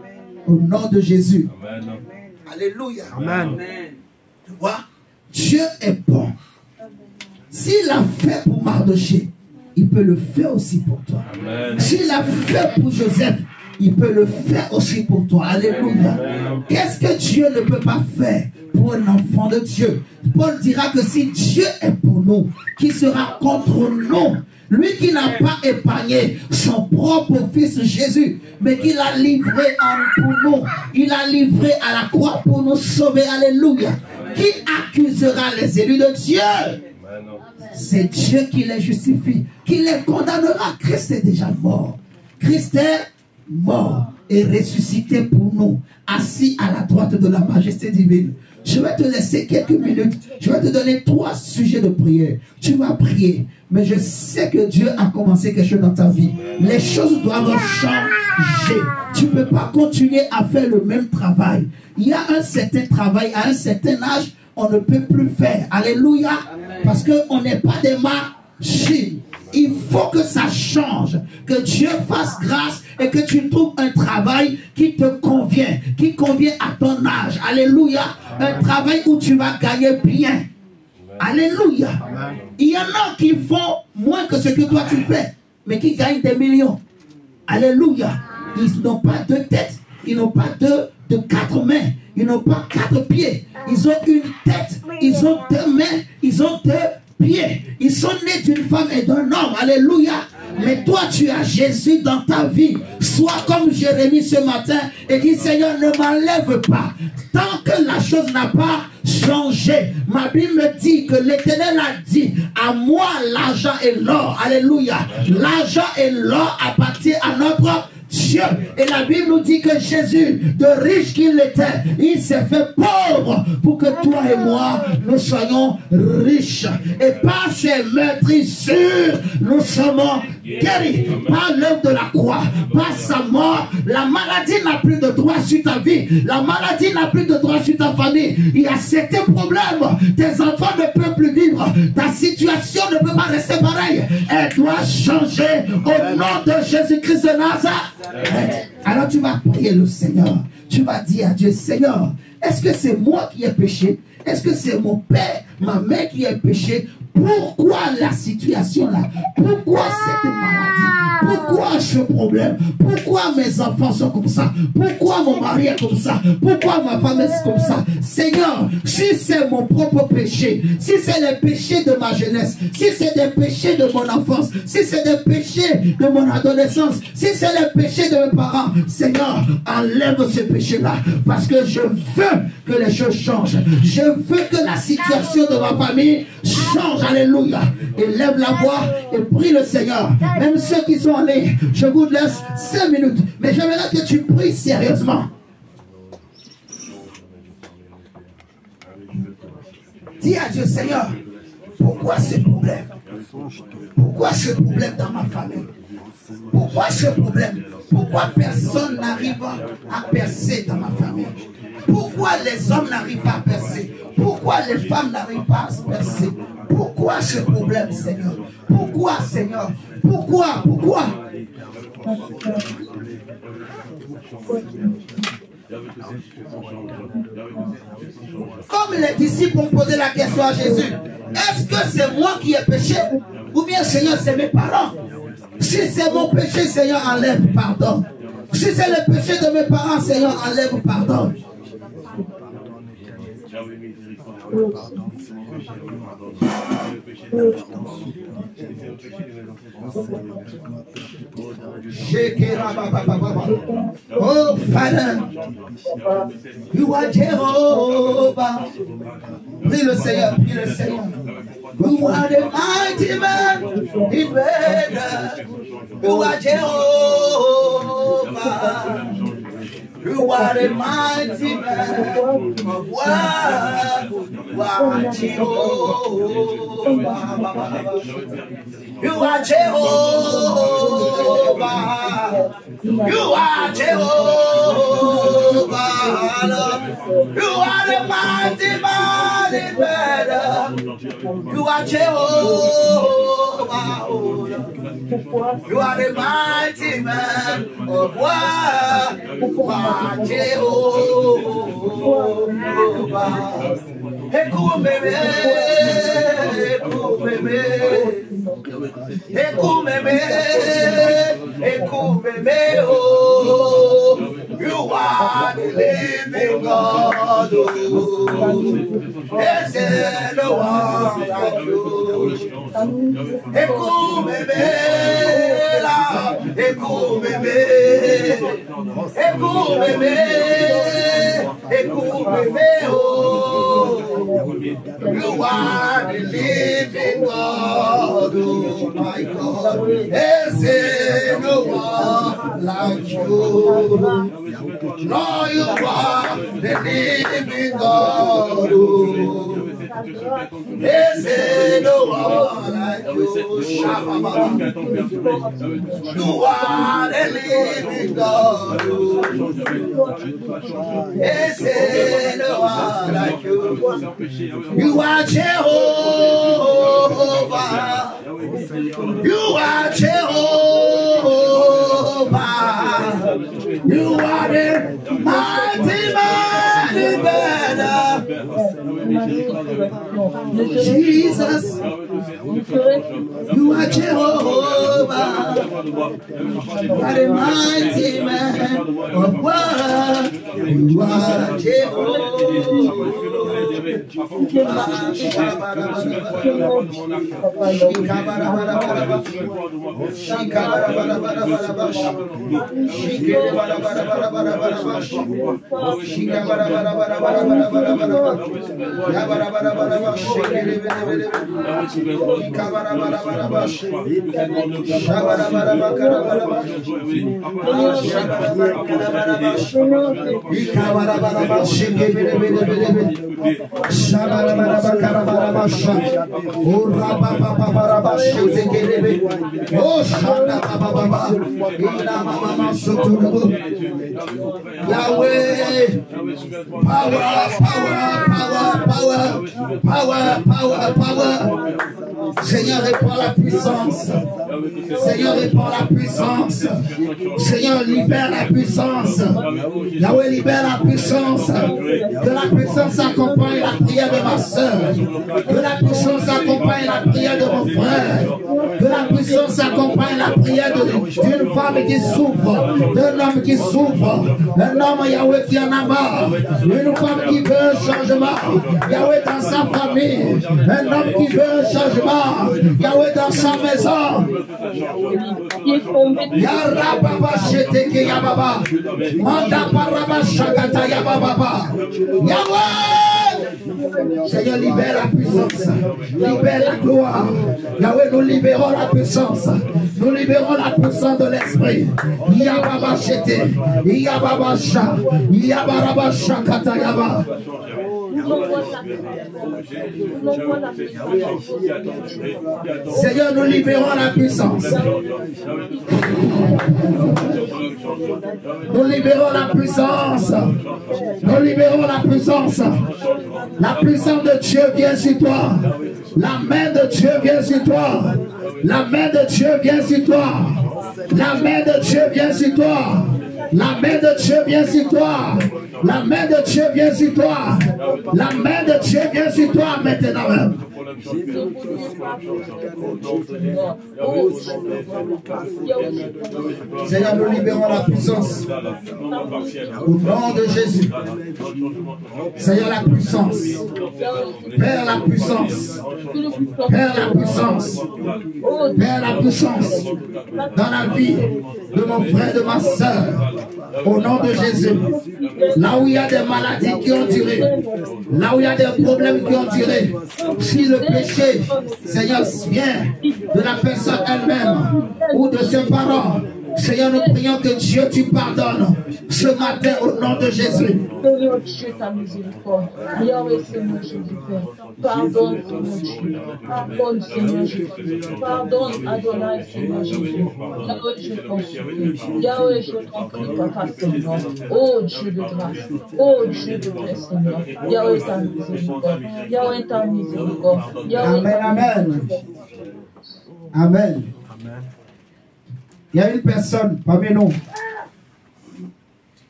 Au nom de Jésus. Amen. Alléluia. Amen. Tu vois, Dieu est bon. S'il a fait pour Mardochée, il peut le faire aussi pour toi. S'il a fait pour Joseph, il peut le faire aussi pour toi. Alléluia. Qu'est-ce que Dieu ne peut pas faire pour un enfant de Dieu? Paul dira que si Dieu est pour nous, qui sera contre nous? Lui qui n'a pas épargné son propre fils Jésus, mais qui l'a livré pour nous. Il l'a livré à la croix pour nous sauver. Alléluia. Qui accusera les élus de Dieu? C'est Dieu qui les justifie, qui les condamnera. Christ est déjà mort. Christ est mort et ressuscité pour nous, assis à la droite de la majesté divine. Je vais te laisser quelques minutes. Je vais te donner 3 sujets de prière. Tu vas prier. Mais je sais que Dieu a commencé quelque chose dans ta vie. Les choses doivent changer. Tu ne peux pas continuer à faire le même travail. Il y a un certain travail, à un certain âge, on ne peut plus faire. Alléluia. Parce qu'on n'est pas des machines. Il faut que ça change, que Dieu fasse grâce et que tu trouves un travail qui te convient, qui convient à ton âge. Alléluia. Un travail où tu vas gagner bien. Alléluia. Il y en a qui font moins que ce que toi tu fais, mais qui gagnent des millions. Alléluia. Ils n'ont pas 2 têtes, ils n'ont pas 4 mains, ils n'ont pas 4 pieds. Ils ont une tête, ils ont 2 mains, ils ont 2 pieds. Ils sont nés d'une femme et d'un homme. Alléluia. Mais toi, tu as Jésus dans ta vie. Sois comme Jérémie ce matin et dis, Seigneur, ne m'enlève pas. Tant que la chose n'a pas changé. Ma Bible me dit que l'Éternel a dit, à moi l'argent et l'or. Alléluia. L'argent et l'or appartiennent à notre Dieu. Et la Bible nous dit que Jésus, de riche qu'il était, il s'est fait pauvre pour que toi et moi, nous soyons riches. Et par ses meurtrissures, nous sommes guéris. Par l'œuvre de la croix, par sa mort, la maladie n'a plus de droit sur ta vie. La maladie n'a plus de droit sur ta famille. Il y a certains problèmes. Tes enfants ne peuvent plus vivre. Ta situation ne peut pas rester pareille. Elle doit changer au nom de Jésus-Christ de Nazareth. Alors tu vas prier le Seigneur. Tu vas dire à Dieu, Seigneur, est-ce que c'est moi qui ai péché? Est-ce que c'est mon père, ma mère qui a péché? Pourquoi la situation là? Pourquoi cette maladie? Pourquoi ce problème? Pourquoi mes enfants sont comme ça? Pourquoi mon mari est comme ça? Pourquoi ma femme est comme ça? Seigneur, si c'est mon propre péché, si c'est les péchés de ma jeunesse, si c'est des péchés de mon enfance, si c'est des péchés de mon adolescence, si c'est les péchés de mes parents, Seigneur, enlève ce péché-là, parce que je veux que les choses changent. Je veux que la situation de ma famille change. Alléluia. Et lève la voix et prie le Seigneur. Même ceux qui sont en ligne, je vous laisse 5 minutes. Mais j'aimerais que tu pries sérieusement. Dis à Dieu, Seigneur, pourquoi ce problème? Pourquoi ce problème dans ma famille? Pourquoi ce problème? Pourquoi personne n'arrive à percer dans ma famille? Pourquoi les hommes n'arrivent pas à percer? Pourquoi les femmes n'arrivent pas à percer? Pourquoi ce problème, Seigneur? Pourquoi, Seigneur? Pourquoi? Comme les disciples ont posé la question à Jésus, est-ce que c'est moi qui ai péché? Ou bien, Seigneur, c'est mes parents? Si c'est mon péché, Seigneur, enlève pardon. Si c'est le péché de mes parents, Seigneur, enlève pardon. Oh Father, you are Jehovah. Prie le Seigneur, prie le Seigneur. You are the mighty man in battle. You are Jehovah. You You are a mighty man of war. You are Jehovah. You are Jehovah. You are the mighty man in battle. You are Jehovah. You are the mighty man of war. You are Jehovah. Ekumeme, ekumeme, ekumeme, ekumeme, oh, you are the living God, oh, yes, no one like you. Ekumeme, ekumeme, ekumeme, ekumeme, oh. You are the living God, oh my God. There's no one like you. Lord, you are the living God, oh. There's no one like you. You are the living God, oh. There's no one like you. You are Jehovah. You are Jehovah. You are the mighty man in battle. Jesus, you are Jehovah. You are the mighty man of war. You are Jehovah. Yahweh, power. Seigneur, répands la puissance. Seigneur, répands la puissance. Seigneur, libère la puissance. Yahweh, libère la puissance. Que la puissance accompagne la prière de ma soeur. Que la puissance accompagne la prière de mon frère. Que la puissance accompagne la prière d'une femme qui souffre, d'un homme qui souffre, un homme, Yahweh, qui en a marre, une femme qui veut un changement, Yahweh, dans sa famille, un homme qui veut un changement, Yahweh, dans sa maison. Yarababa Sheteke Yababa, Manda Paraba Shagata Yababa, Yahweh, Seigneur, libère la puissance, libère la gloire. Yahweh, nous libérons la puissance, nous libérons la puissance de l'esprit. Yababa Shete, Yababa Sha, Yabaraba Shakata Yaba. Seigneur, nous libérons la puissance. Nous libérons la puissance. Nous libérons la puissance. La puissance de Dieu vient sur toi. La main de Dieu vient sur toi. La main de Dieu vient sur toi. La main de Dieu vient sur toi. La main de Dieu vient sur toi. La main de Dieu vient sur toi. La main de Dieu vient sur toi maintenant même. Seigneur, nous libérons la puissance. Au nom de Jésus. Seigneur, la puissance. Père, la puissance. Père, la puissance. Père, la puissance. Dans la vie de mon frère, de ma soeur. Au nom de Jésus. Là où il y a des maladies qui ont duré. Là où il y a des problèmes qui ont duré. Si le péché, Seigneur, vient de la personne elle-même ou de ses parents, Seigneur, nous prions que Dieu, tu pardonnes ce matin au nom de Jésus. Seigneur Dieu, ta miséricorde. Yahweh, Seigneur Jésus-Christ. Pardonne, Seigneur Dieu. Pardonne, Seigneur Jésus. Pardonne, Adonai, Seigneur Jésus. Yahweh, je t'en supplie. Yahweh, je t'en prie, Papa, Seigneur. Oh Dieu de grâce. Oh Dieu de paix, Seigneur. Yahweh, ta miséricorde. Yahweh, ta miséricorde. Amen, amen. Amen. Il y a une personne parmi nous.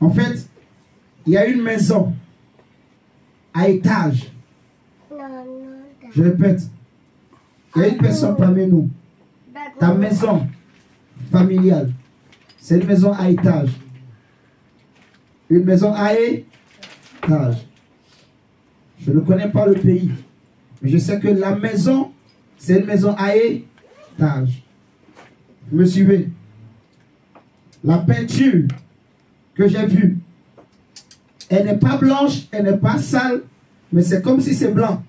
En fait, il y a une maison à étage. Je répète, il y a une personne parmi nous. Ta maison familiale, c'est une maison à étage. Une maison à étage. Je ne connais pas le pays, mais je sais que la maison, c'est une maison à étage. Vous me suivez? La peinture que j'ai vue, elle n'est pas blanche, elle n'est pas sale, mais c'est comme si c'est blanc.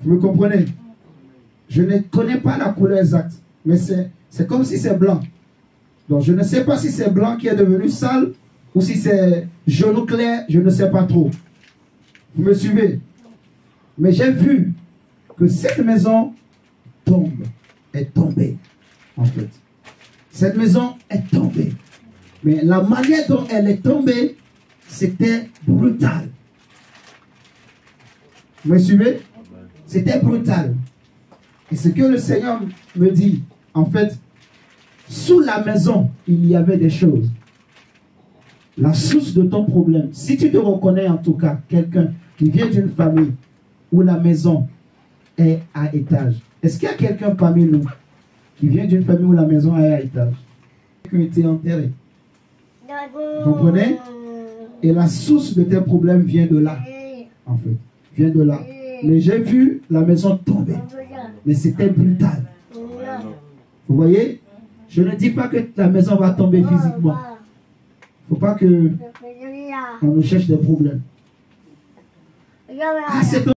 Vous me comprenez? Je ne connais pas la couleur exacte, mais c'est comme si c'est blanc. Donc je ne sais pas si c'est blanc qui est devenu sale ou si c'est jaune ou clair, je ne sais pas trop. Vous me suivez? Mais j'ai vu que cette maison est tombée, en fait. Cette maison est tombée. Mais la manière dont elle est tombée, c'était brutal. Vous me suivez? C'était brutal. Et ce que le Seigneur me dit, en fait, sous la maison, il y avait des choses. La source de ton problème, si tu te reconnais en tout cas, quelqu'un qui vient d'une famille où la maison est à étage. Est-ce qu'il y a quelqu'un parmi nous qui vient d'une famille où la maison est à étage, qui a été enterré? Vous comprenez? Et la source de tes problèmes vient de là, en fait. Vient de là. Mais j'ai vu la maison tomber. Mais c'était brutal. Vous voyez? Je ne dis pas que la maison va tomber physiquement. Il ne faut pas que on nous cherche des problèmes. Ah, c'est